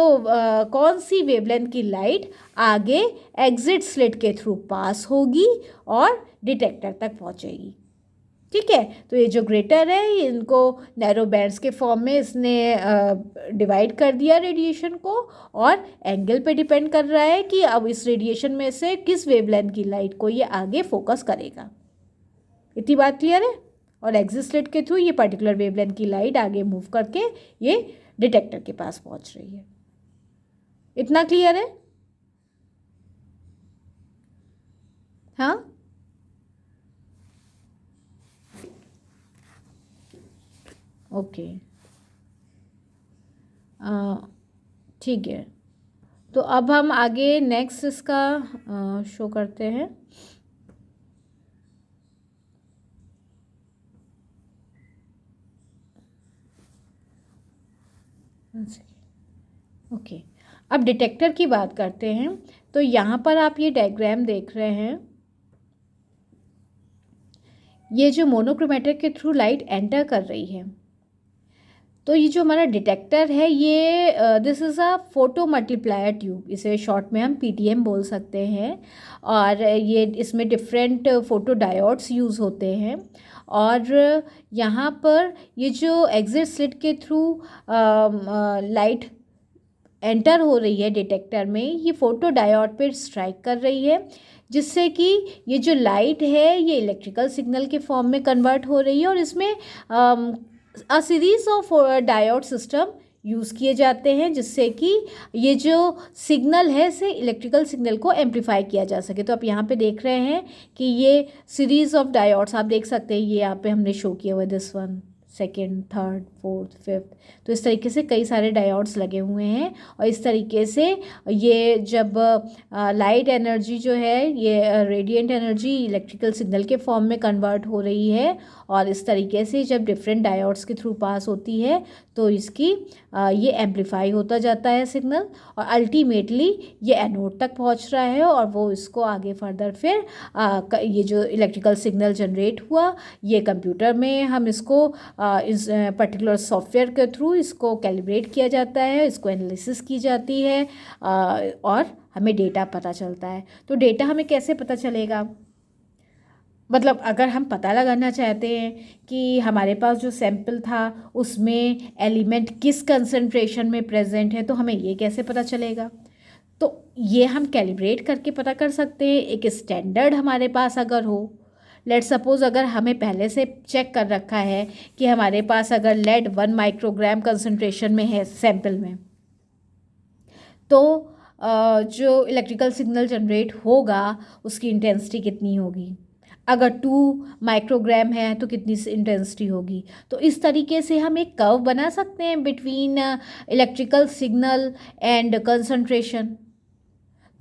कौन सी वेवलेंथ की लाइट आगे एग्जिट स्लिट के थ्रू पास होगी और डिटेक्टर तक पहुंचेगी। ठीक है, तो ये जो ग्रेटर है, ये इनको नैरो बैंड्स के फॉर्म में इसने डिवाइड कर दिया रेडिएशन को, और एंगल पे डिपेंड कर रहा है कि अब इस रेडिएशन में से किस वेवलेंथ की लाइट को ये आगे फोकस करेगा। इतनी बात क्लियर है? और एग्जिट स्लिट के थ्रू ये पर्टिकुलर वेवलेंथ की लाइट आगे मूव करके ये डिटेक्टर के पास पहुंच रही है। इतना क्लियर है? हाँ, ओके, ठीक है। तो अब हम आगे नेक्स्ट इसका शो करते हैं। ओके, अब डिटेक्टर की बात करते हैं। तो यहाँ पर आप ये डायग्राम देख रहे हैं, ये जो मोनोक्रोमेटिक के थ्रू लाइट एंटर कर रही है, तो ये जो हमारा डिटेक्टर है ये this is a photo multiplier tube, इसे शॉर्ट में हम पीटीएम बोल सकते हैं। और ये इसमें डिफरेंट फोटो डायोड्स यूज़ होते हैं। और यहाँ पर ये जो एग्जिट स्लिट के थ्रू लाइट एंटर हो रही है डिटेक्टर में, ये फोटो डायोड पे स्ट्राइक कर रही है, जिससे कि ये जो लाइट है ये इलेक्ट्रिकल सिग्नल के फॉर्म में कन्वर्ट हो रही है। और इसमें a series of diode system use किए जाते हैं, जिससे कि ये जो सिग्नल है इसे इलेक्ट्रिकल सिग्नल को एम्पलीफाई किया जा सके। तो आप यहाँ पे देख रहे हैं कि ये सीरीज़ ऑफ डायोड्स आप देख सकते हैं, ये यहाँ पे हमने शो किया हुआ है, this one, second, third, fourth, fifth. तो इस तरीके से कई सारे डायोड्स लगे हुए हैं। और इस तरीके से ये जब लाइट एनर्जी जो है ये रेडिएंट एनर्जी इलेक्ट्रिकल सिग्नल के फॉर्म में कन्वर्ट हो रही है। और इस तरीके से जब डिफरेंट डायोड्स के थ्रू पास होती है तो इसकी ये एम्पलीफाई होता जाता है सिग्नल, और अल्टीमेटली ये एनोड तक पहुंच रहा है। और वो इसको आगे फर्दर फिर ये जो इलेक्ट्रिकल सिग्नल जनरेट हुआ ये कंप्यूटर में हम इसको इस पर्टिकुलर सॉफ्टवेयर के थ्रू इसको कैलिब्रेट किया जाता है, इसको एनालिसिस की जाती है और हमें डेटा पता चलता है। तो डेटा हमें कैसे पता चलेगा, मतलब अगर हम पता लगाना चाहते हैं कि हमारे पास जो सैंपल था उसमें एलिमेंट किस कंसंट्रेशन में प्रेजेंट है, तो हमें ये कैसे पता चलेगा। तो ये हम कैलिब्रेट करके पता कर सकते हैं। एक स्टैंडर्ड हमारे पास अगर हो, लेट सपोज अगर हमें पहले से चेक कर रखा है कि हमारे पास अगर लेड 1 माइक्रोग्राम कंसंट्रेशन में है सैंपल में, तो जो इलेक्ट्रिकल सिग्नल जनरेट होगा उसकी इंटेंसिटी कितनी होगी। अगर 2 माइक्रोग्राम है तो कितनी इंटेंसिटी होगी। तो इस तरीके से हम एक कर्व बना सकते हैं between electrical signal and concentration.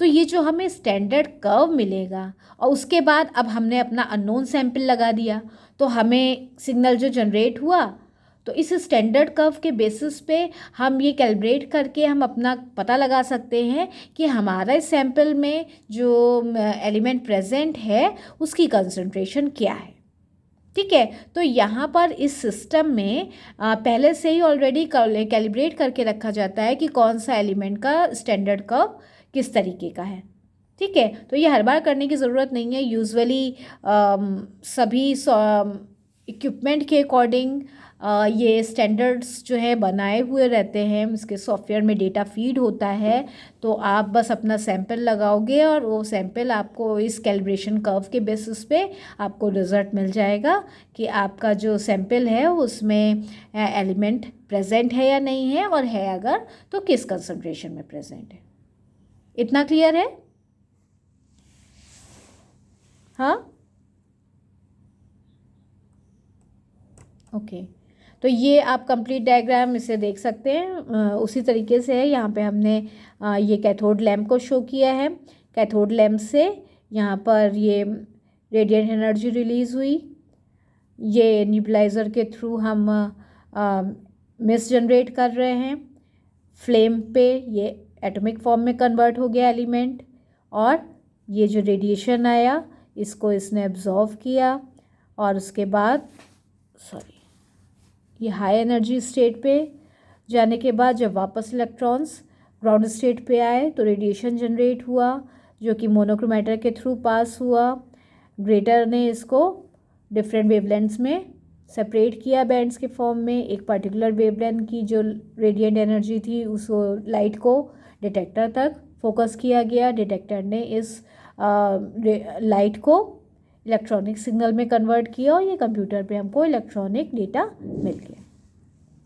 तो ये जो हमें स्टैंडर्ड कर्व मिलेगा, और उसके बाद अब हमने अपना अननोन सैंपल लगा दिया तो हमें सिग्नल जो जनरेट हुआ, तो इस स्टैंडर्ड कर्व के बेसिस पे हम ये कैलिब्रेट करके हम अपना पता लगा सकते हैं कि हमारा इस सैंपल में जो एलिमेंट प्रेजेंट है उसकी कंसंट्रेशन क्या है। ठीक है, तो यहाँ पर इस सिस्टम में पहले से ही ऑलरेडी कैलिब्रेट करके रखा जाता है कि कौन सा एलिमेंट का स्टैंडर्ड कर्व किस तरीके का है। ठीक है, तो ये हर बार करने की ज़रूरत नहीं है। यूजुअली सभी इक्विपमेंट के अकॉर्डिंग ये स्टैंडर्ड्स जो है बनाए हुए रहते हैं, इसके सॉफ्टवेयर में डेटा फीड होता है। तो आप बस अपना सैंपल लगाओगे और वो सैंपल आपको इस कैलिब्रेशन कर्व के बेसिस पे आपको रिज़ल्ट मिल जाएगा कि आपका जो सैंपल है उसमें एलिमेंट प्रेजेंट है या नहीं है, और है अगर तो किस कंसंट्रेशन में प्रेजेंट है। इतना क्लियर है? हाँ, ओके। तो ये आप कंप्लीट डायग्राम इसे देख सकते हैं। उसी तरीके से है, यहाँ पे हमने ये कैथोड लैम्प को शो किया है। कैथोड लैम्प से यहाँ पर ये रेडिएंट एनर्जी रिलीज़ हुई, ये न्यूबलाइज़र के थ्रू हम मिस्ट जनरेट कर रहे हैं। फ्लेम पे ये एटॉमिक फॉर्म में कन्वर्ट हो गया एलिमेंट, और ये जो रेडिएशन आया इसको इसने एब्जॉर्व किया, और उसके बाद ये हाई एनर्जी स्टेट पे जाने के बाद जब वापस इलेक्ट्रॉन्स ग्राउंड स्टेट पे आए तो रेडिएशन जनरेट हुआ जो कि मोनोक्रोमेटर के थ्रू पास हुआ। ग्रेटर ने इसको डिफरेंट वेवलेंथ्स में सेपरेट किया बैंड्स के फॉर्म में। एक पर्टिकुलर वेवलेंथ की जो रेडिएंट एनर्जी थी उस लाइट को डिटेक्टर तक फोकस किया गया। डिटेक्टर ने इस लाइट को इलेक्ट्रॉनिक सिग्नल में कन्वर्ट किया और ये कंप्यूटर पे हमको इलेक्ट्रॉनिक डेटा मिल गया।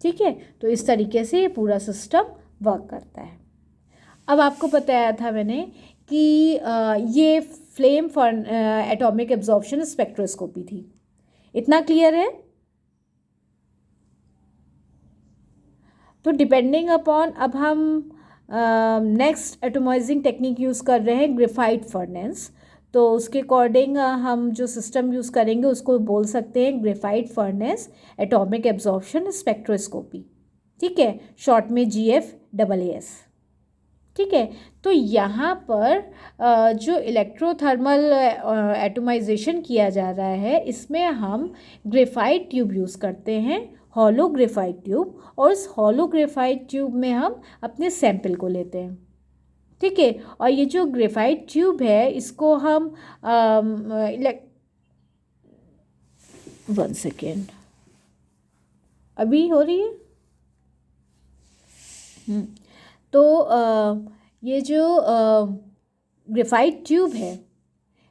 ठीक है, तो इस तरीके से ये पूरा सिस्टम वर्क करता है। अब आपको बताया था मैंने कि ये flame for atomic absorption spectroscopy थी। इतना क्लियर है? तो डिपेंडिंग अपॉन अब हम नेक्स्ट एटोमाइजिंग टेक्निक यूज़ कर रहे हैं ग्रेफाइट फर्नेस। तो उसके अकॉर्डिंग हम जो सिस्टम यूज़ करेंगे उसको बोल सकते हैं graphite furnace atomic absorption spectroscopy. ठीक है, शॉर्ट में GFAAS। ठीक है। तो यहाँ पर जो इलेक्ट्रोथर्मल एटोमाइजेशन किया जा रहा है, इसमें हम ग्रेफाइट ट्यूब यूज़ करते हैं, हॉलो ग्रेफाइट ट्यूब, और इस हॉलो ग्रेफाइट ट्यूब में हम अपने सैंपल को लेते हैं। ठीक है। और ये जो ग्रेफाइट ट्यूब है, इसको हम 1 सेकेंड, अभी हो रही है। तो ये जो ग्रेफाइट ट्यूब है,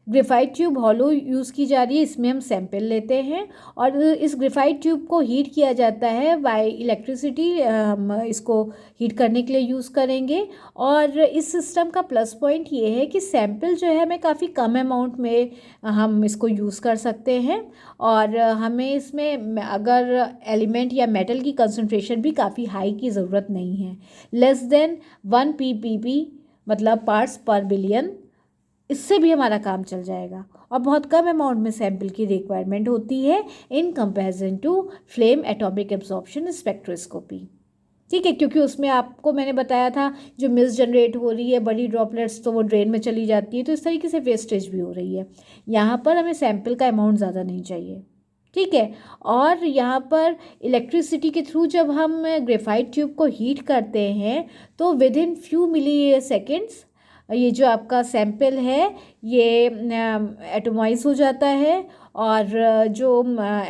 ग्रेफाइट ट्यूब हॉलो यूज़ की जा रही है, इसमें हम सैंपल लेते हैं और इस ग्रेफाइट ट्यूब को हीट किया जाता है बाय इलेक्ट्रिसिटी। हम इसको हीट करने के लिए यूज़ करेंगे। और इस सिस्टम का प्लस पॉइंट ये है कि सैंपल जो है हमें काफ़ी कम अमाउंट में हम इसको यूज़ कर सकते हैं, और हमें इसमें अगर एलिमेंट या मेटल की कंसंट्रेशन भी काफ़ी हाई की ज़रूरत नहीं है। लेस देन 1 ppb मतलब पार्ट्स पर बिलियन, इससे भी हमारा काम चल जाएगा। और बहुत कम अमाउंट में सैंपल की रिक्वायरमेंट होती है in comparison to flame atomic absorption spectroscopy. ठीक है, क्योंकि उसमें आपको मैंने बताया था जो मिस जनरेट हो रही है बड़ी ड्रॉपलेट्स, तो वो ड्रेन में चली जाती है, तो इस तरीके से वेस्टेज भी हो रही है। यहाँ पर हमें सैंपल का अमाउंट ज़्यादा नहीं चाहिए। ठीक है। और यहाँ पर इलेक्ट्रिसिटी के थ्रू जब हम ग्रेफाइट ट्यूब को हीट करते हैं तो within few milliseconds ये जो आपका सैंपल है ये एटोमाइज हो जाता है, और जो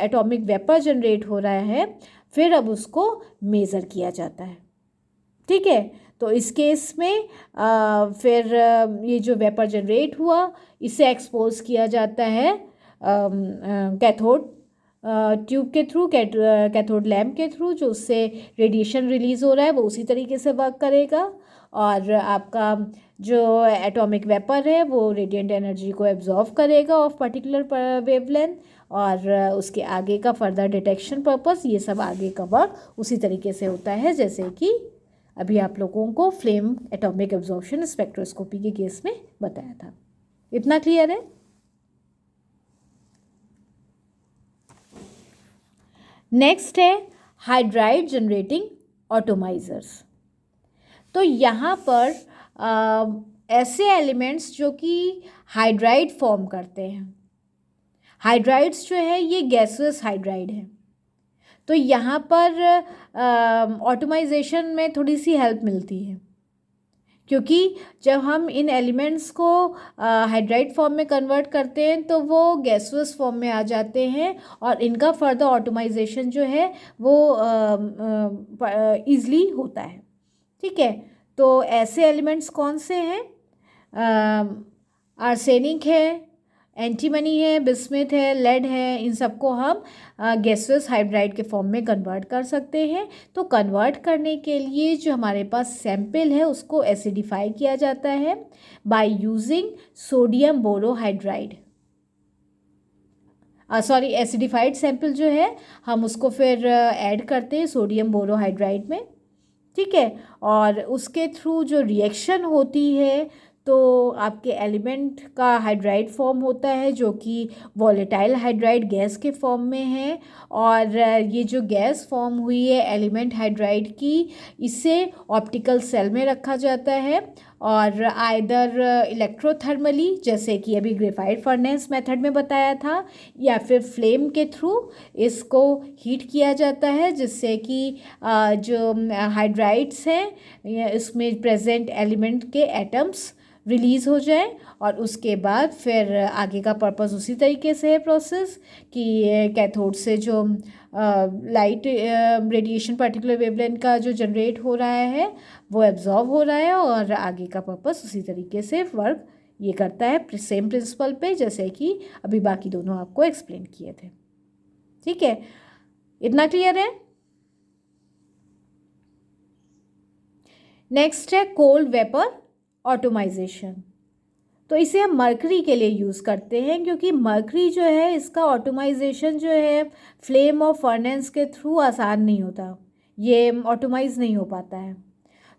एटॉमिक वेपर जनरेट हो रहा है फिर अब उसको मेज़र किया जाता है। ठीक है। तो इस केस में फिर ये जो वेपर जनरेट हुआ इसे एक्सपोज किया जाता है कैथोड ट्यूब के थ्रू, कैथोड लैम्प के थ्रू, जो उससे रेडिएशन रिलीज़ हो रहा है वो उसी तरीके से वर्क करेगा, और आपका जो एटॉमिक वेपर है वो रेडिएंट एनर्जी को एब्जॉर्व करेगा ऑफ पर्टिकुलर वेवलेंथ, और उसके आगे का फर्दर डिटेक्शन पर्पस, ये सब आगे का वर्क उसी तरीके से होता है जैसे कि अभी आप लोगों को फ्लेम एटॉमिक एब्जॉर्प्शन स्पेक्ट्रोस्कोपी के केस में बताया था। इतना क्लियर है? नेक्स्ट है हाइड्राइड जनरेटिंग ऑटोमाइजर्स। तो यहाँ पर ऐसे एलिमेंट्स जो कि हाइड्राइड फॉर्म करते हैं, हाइड्राइड्स जो है ये गैसेस हाइड्राइड है, तो यहाँ पर ऑटोमाइजेशन में थोड़ी सी हेल्प मिलती है, क्योंकि जब हम इन एलिमेंट्स को हाइड्राइड फॉर्म में कन्वर्ट करते हैं तो वो गैसुअस फॉर्म में आ जाते हैं, और इनका फर्दर ऑटोमाइजेशन जो है वो ईज़िली होता है। ठीक है। तो ऐसे एलिमेंट्स कौन से हैं? आर्सेनिक है, एंटीमनी है, बिस्मिथ है, लेड है, इन सबको हम गैसुअस हाइड्राइड के फॉर्म में कन्वर्ट कर सकते हैं। तो कन्वर्ट करने के लिए जो हमारे पास सैंपल है उसको एसिडिफाई किया जाता है by using sodium borohydride. Sorry, acidified sample जो है हम उसको फिर ऐड करते हैं सोडियम बोरोहाइड्राइड में। ठीक है। और उसके थ्रू जो रिएक्शन होती है तो आपके एलिमेंट का हाइड्राइड फॉर्म होता है जो कि वॉलेटाइल हाइड्राइड गैस के फॉर्म में है, और ये जो गैस फॉर्म हुई है एलिमेंट हाइड्राइड की, इसे ऑप्टिकल सेल में रखा जाता है, और आइदर इलेक्ट्रोथर्मली जैसे कि अभी ग्रेफाइट फर्नेस मेथड में बताया था, या फिर फ्लेम के थ्रू इसको हीट किया जाता है, जिससे कि जो हाइड्राइड्स हैं इसमें प्रेजेंट एलिमेंट के एटम्स रिलीज़ हो जाए, और उसके बाद फिर आगे का पर्पस उसी तरीके से है प्रोसेस कि कैथोड से जो लाइट रेडिएशन पर्टिकुलर वेवलेंथ का जो जनरेट हो रहा है वो एब्जॉर्ब हो रहा है, और आगे का पर्पस उसी तरीके से वर्क ये करता है सेम प्रिंसिपल पे जैसे कि अभी बाकी दोनों आपको एक्सप्लेन किए थे। ठीक है, इतना क्लियर है? नेक्स्ट है कोल्ड वेपर ऑटोमाइजेशन। तो इसे हम मरकरी के लिए यूज़ करते हैं, क्योंकि मरकरी जो है इसका ऑटोमाइजेशन जो है फ्लेम और फर्नेस के थ्रू आसान नहीं होता, ये ऑटोमाइज नहीं हो पाता है।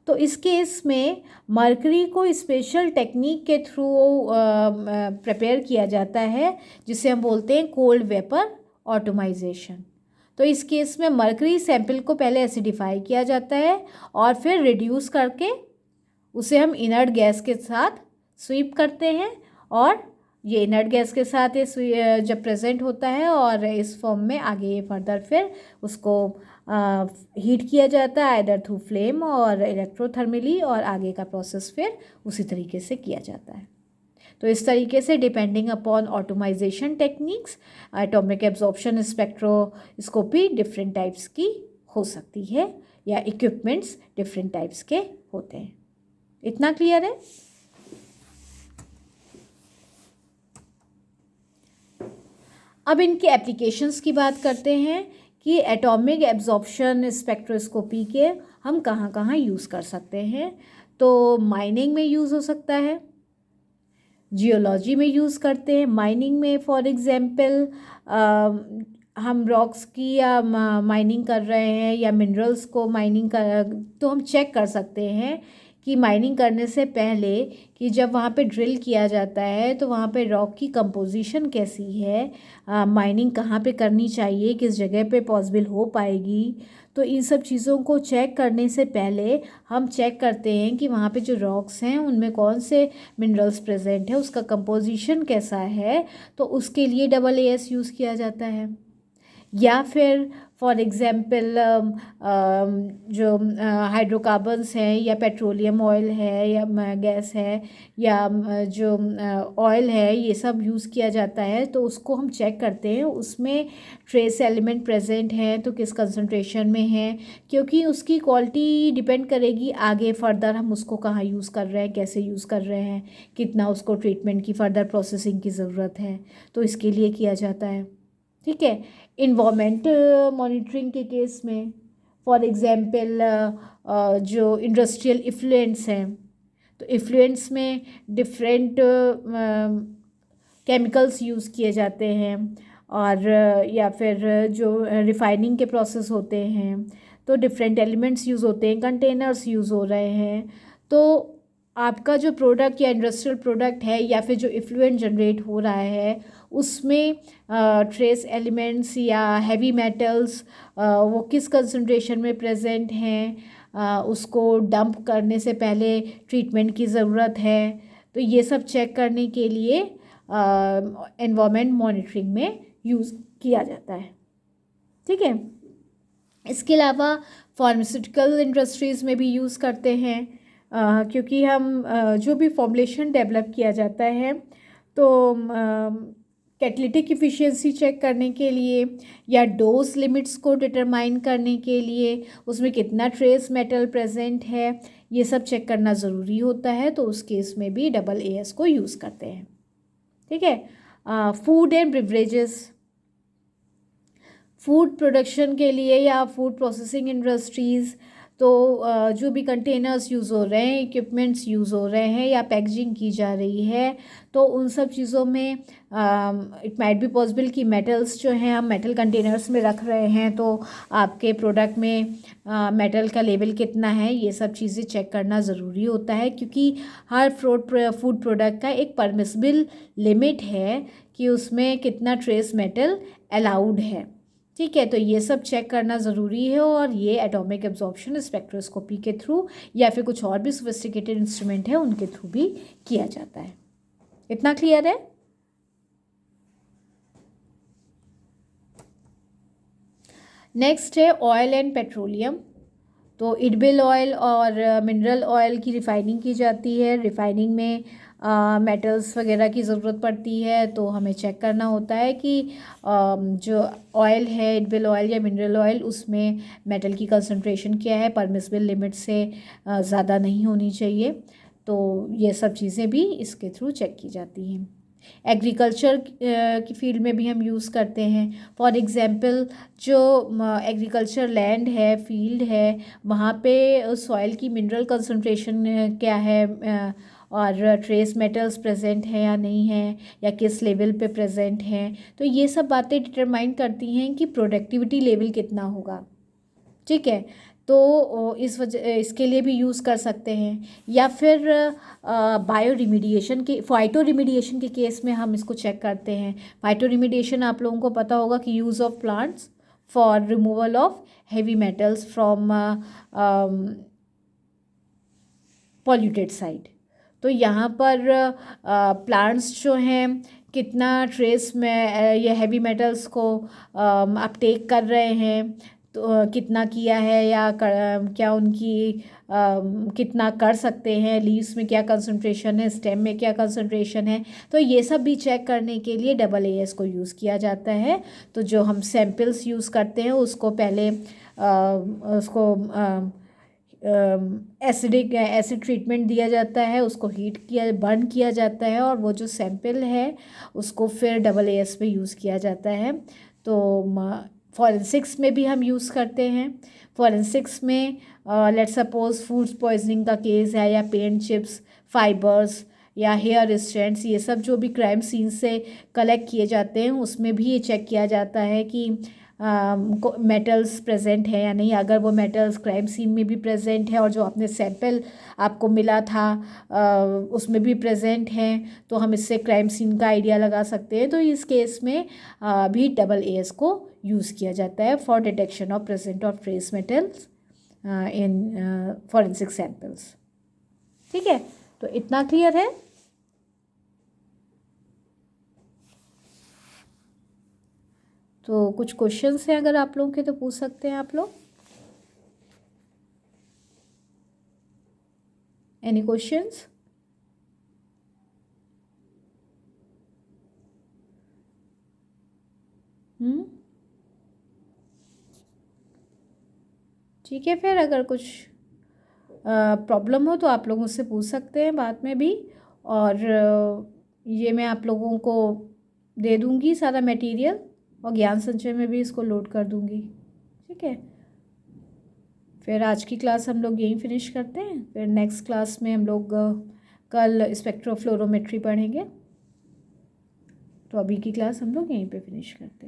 तो इस केस में मरकरी को स्पेशल टेक्निक के थ्रू प्रिपेयर किया जाता है जिसे हम बोलते हैं कोल्ड वेपर ऑटोमाइजेशन। तो इस केस में मरकरी सैंपल को पहले एसिडिफाई किया जाता है और फिर रिड्यूस करके उसे हम इनर्ट गैस के साथ स्वीप करते हैं, और ये इनर्ट गैस के साथ ये जब प्रेजेंट होता है और इस फॉर्म में आगे ये फर्दर फिर उसको हीट किया जाता है आइदर थ्रू फ्लेम और इलेक्ट्रोथर्मली, और आगे का प्रोसेस फिर उसी तरीके से किया जाता है। तो इस तरीके से depending upon automisation techniques atomic absorption spectroscopy different types की हो सकती है, या इक्विपमेंट्स डिफरेंट टाइप्स के होते हैं। इतना क्लियर है? अब इनके एप्लीकेशंस की बात करते हैं कि एटॉमिक एब्जॉर्प्शन स्पेक्ट्रोस्कोपी के हम कहाँ कहाँ यूज़ कर सकते हैं। तो माइनिंग में यूज़ हो सकता है, जियोलॉजी में यूज़ करते हैं। माइनिंग में फॉर एग्जांपल हम रॉक्स की या माइनिंग कर रहे हैं या मिनरल्स को माइनिंग कर, तो हम चेक कर सकते हैं कि माइनिंग करने से पहले कि जब वहाँ पे ड्रिल किया जाता है तो वहाँ पे रॉक की कंपोजिशन कैसी है, माइनिंग कहाँ पे करनी चाहिए, किस जगह पे पॉसिबल हो पाएगी। तो इन सब चीज़ों को चेक करने से पहले हम चेक करते हैं कि वहाँ पे जो रॉक्स हैं उनमें कौन से मिनरल्स प्रेजेंट है, उसका कंपोजिशन कैसा है। तो उसके लिए AAS यूज़ किया जाता है। या फिर फॉर एग्ज़ाम्पल जो हाइड्रोकार्बन्स हैं या पेट्रोलियम ऑयल है या गैस है या जो ऑयल है, ये सब यूज़ किया जाता है। तो उसको हम चेक करते हैं उसमें ट्रेस एलिमेंट प्रेजेंट हैं तो किस कंसंट्रेशन में है, क्योंकि उसकी क्वालिटी डिपेंड करेगी आगे फर्दर हम उसको कहाँ यूज़ कर रहे हैं, कैसे यूज़ कर रहे हैं, कितना उसको ट्रीटमेंट की फर्दर प्रोसेसिंग की ज़रूरत है। तो इसके लिए किया जाता है। ठीक है। इन्वामेंट मॉनिटरिंग के केस में फॉर एग्जांपल जो इंडस्ट्रियल इफ्लुएंट्स हैं, तो इफ्लुएंट्स में डिफरेंट केमिकल्स यूज़ किए जाते हैं, और या फिर जो रिफाइनिंग के प्रोसेस होते हैं तो डिफरेंट एलिमेंट्स यूज़ होते हैं, कंटेनर्स यूज़ हो रहे हैं। तो आपका जो प्रोडक्ट या इंडस्ट्रियल प्रोडक्ट है या फिर जो इफ्लुएंट जनरेट हो रहा है उसमें ट्रेस एलिमेंट्स या हैवी मेटल्स वो किस कंसंट्रेशन में प्रेजेंट हैं, उसको डंप करने से पहले ट्रीटमेंट की ज़रूरत है। तो ये सब चेक करने के लिए एनवायरनमेंट मॉनिटरिंग में यूज़ किया जाता है। ठीक है। इसके अलावा फार्मास्यूटिकल इंडस्ट्रीज़ में भी यूज़ करते हैं, क्योंकि हम जो भी फॉर्मुलेशन डेवलप किया जाता है तो कैटेलिटिक इफ़िशियंसी चेक करने के लिए या डोज लिमिट्स को डिटरमाइन करने के लिए उसमें कितना ट्रेस मेटल प्रेजेंट है, ये सब चेक करना ज़रूरी होता है। तो उस केस में भी AAS को यूज़ करते हैं। ठीक है। फूड एंड ब्रिवरेजेस, फूड प्रोडक्शन के लिए या फूड प्रोसेसिंग इंडस्ट्रीज़, तो जो भी कंटेनर्स यूज़ हो रहे हैं, इक्विपमेंट्स यूज़ हो रहे हैं या पैकेजिंग की जा रही है, तो उन सब चीज़ों में इट माइट बी पॉसिबल कि मेटल्स जो हैं हम मेटल कंटेनर्स में रख रहे हैं तो आपके प्रोडक्ट में मेटल का लेवल कितना है, ये सब चीज़ें चेक करना ज़रूरी होता है, क्योंकि हर फूड प्रोडक्ट का एक परमिसिबल लिमिट है कि उसमें कितना ट्रेस मेटल अलाउड है। ठीक है। तो ये सब चेक करना ज़रूरी है, और ये एटॉमिक एब्जॉर्प्शन स्पेक्ट्रोस्कोपी के थ्रू या फिर कुछ और भी सोफिस्टिकेटेड इंस्ट्रूमेंट है उनके थ्रू भी किया जाता है। इतना क्लियर है? नेक्स्ट है ऑयल एंड पेट्रोलियम। तो एडिबल ऑयल और मिनरल ऑयल की रिफाइनिंग की जाती है। रिफाइनिंग में मेटल्स वगैरह की ज़रूरत पड़ती है, तो हमें चेक करना होता है कि जो ऑयल है, एडिबल ऑयल या मिनरल ऑयल, उसमें मेटल की कंसंट्रेशन क्या है, परमिसिबल लिमिट से ज़्यादा नहीं होनी चाहिए। तो ये सब चीज़ें भी इसके थ्रू चेक की जाती हैं। एग्रीकल्चर की फील्ड में भी हम यूज़ करते हैं। फॉर एग्ज़ाम्पल जो एग्रीकल्चर लैंड है, फील्ड है, वहाँ पे सॉइल की मिनरल कंसंट्रेशन क्या है, और ट्रेस मेटल्स प्रेजेंट हैं या नहीं हैं, या किस लेवल पे प्रेजेंट हैं। तो ये सब बातें डिटरमाइन करती हैं कि प्रोडक्टिविटी लेवल कितना होगा। ठीक है। तो इसके लिए भी यूज़ कर सकते हैं। या फिर बायो रिमीडिएशन के, फाइटो रिमीडिएशन के केस में हम इसको चेक करते हैं। फाइटो रिमीडिएशन आप लोगों को पता होगा कि use of plants for removal of heavy metals from polluted side. तो यहाँ पर प्लांट्स जो हैं कितना ट्रेस में ये हैवी मेटल्स को अपटेक कर रहे हैं, तो कितना किया है या क्या उनकी कितना कर सकते हैं, लीव्स में क्या कंसंट्रेशन है, स्टेम में क्या कंसंट्रेशन है। तो ये सब भी चेक करने के लिए AAS को यूज़ किया जाता है। तो जो हम सैम्पल्स यूज़ करते हैं उसको पहले उसको एसिड ट्रीटमेंट दिया जाता है, उसको बर्न किया जाता है, और वो जो सैंपल है उसको फिर AAS पे यूज़ किया जाता है। तो फॉरेंसिक्स में भी हम यूज़ करते हैं। फॉरेंसिक्स में लेट्स सपोज फूड पॉइजनिंग का केस है, या पेंट चिप्स, फाइबर्स या हेयर स्ट्रैंड्स, ये सब जो भी क्राइम सीन से कलेक्ट किए जाते हैं उसमें भी ये चेक किया जाता है कि मेटल्स प्रेजेंट है या नहीं। अगर वो मेटल्स क्राइम सीन में भी प्रेजेंट है और जो आपने सैंपल आपको मिला था उसमें भी प्रेजेंट हैं, तो हम इससे क्राइम सीन का आइडिया लगा सकते हैं। तो इस केस में भी AAS को यूज़ किया जाता है for detection of present of trace metals in forensic samples. ठीक है, तो इतना क्लियर है। तो कुछ क्वेश्चंस हैं अगर आप लोगों के, तो पूछ सकते हैं आप लोग। Any questions? ठीक है, फिर अगर कुछ प्रॉब्लम हो तो आप लोग मुझसे पूछ सकते हैं बाद में भी, और ये मैं आप लोगों को दे दूँगी सारा मटेरियल, और ज्ञान संचय में भी इसको लोड कर दूँगी। ठीक है, फिर आज की क्लास हम लोग यहीं फिनिश करते हैं। फिर नेक्स्ट क्लास में हम लोग कल स्पेक्ट्रोफ्लोरोमेट्री पढ़ेंगे। तो अभी की क्लास हम लोग यहीं पे फिनिश करते हैं।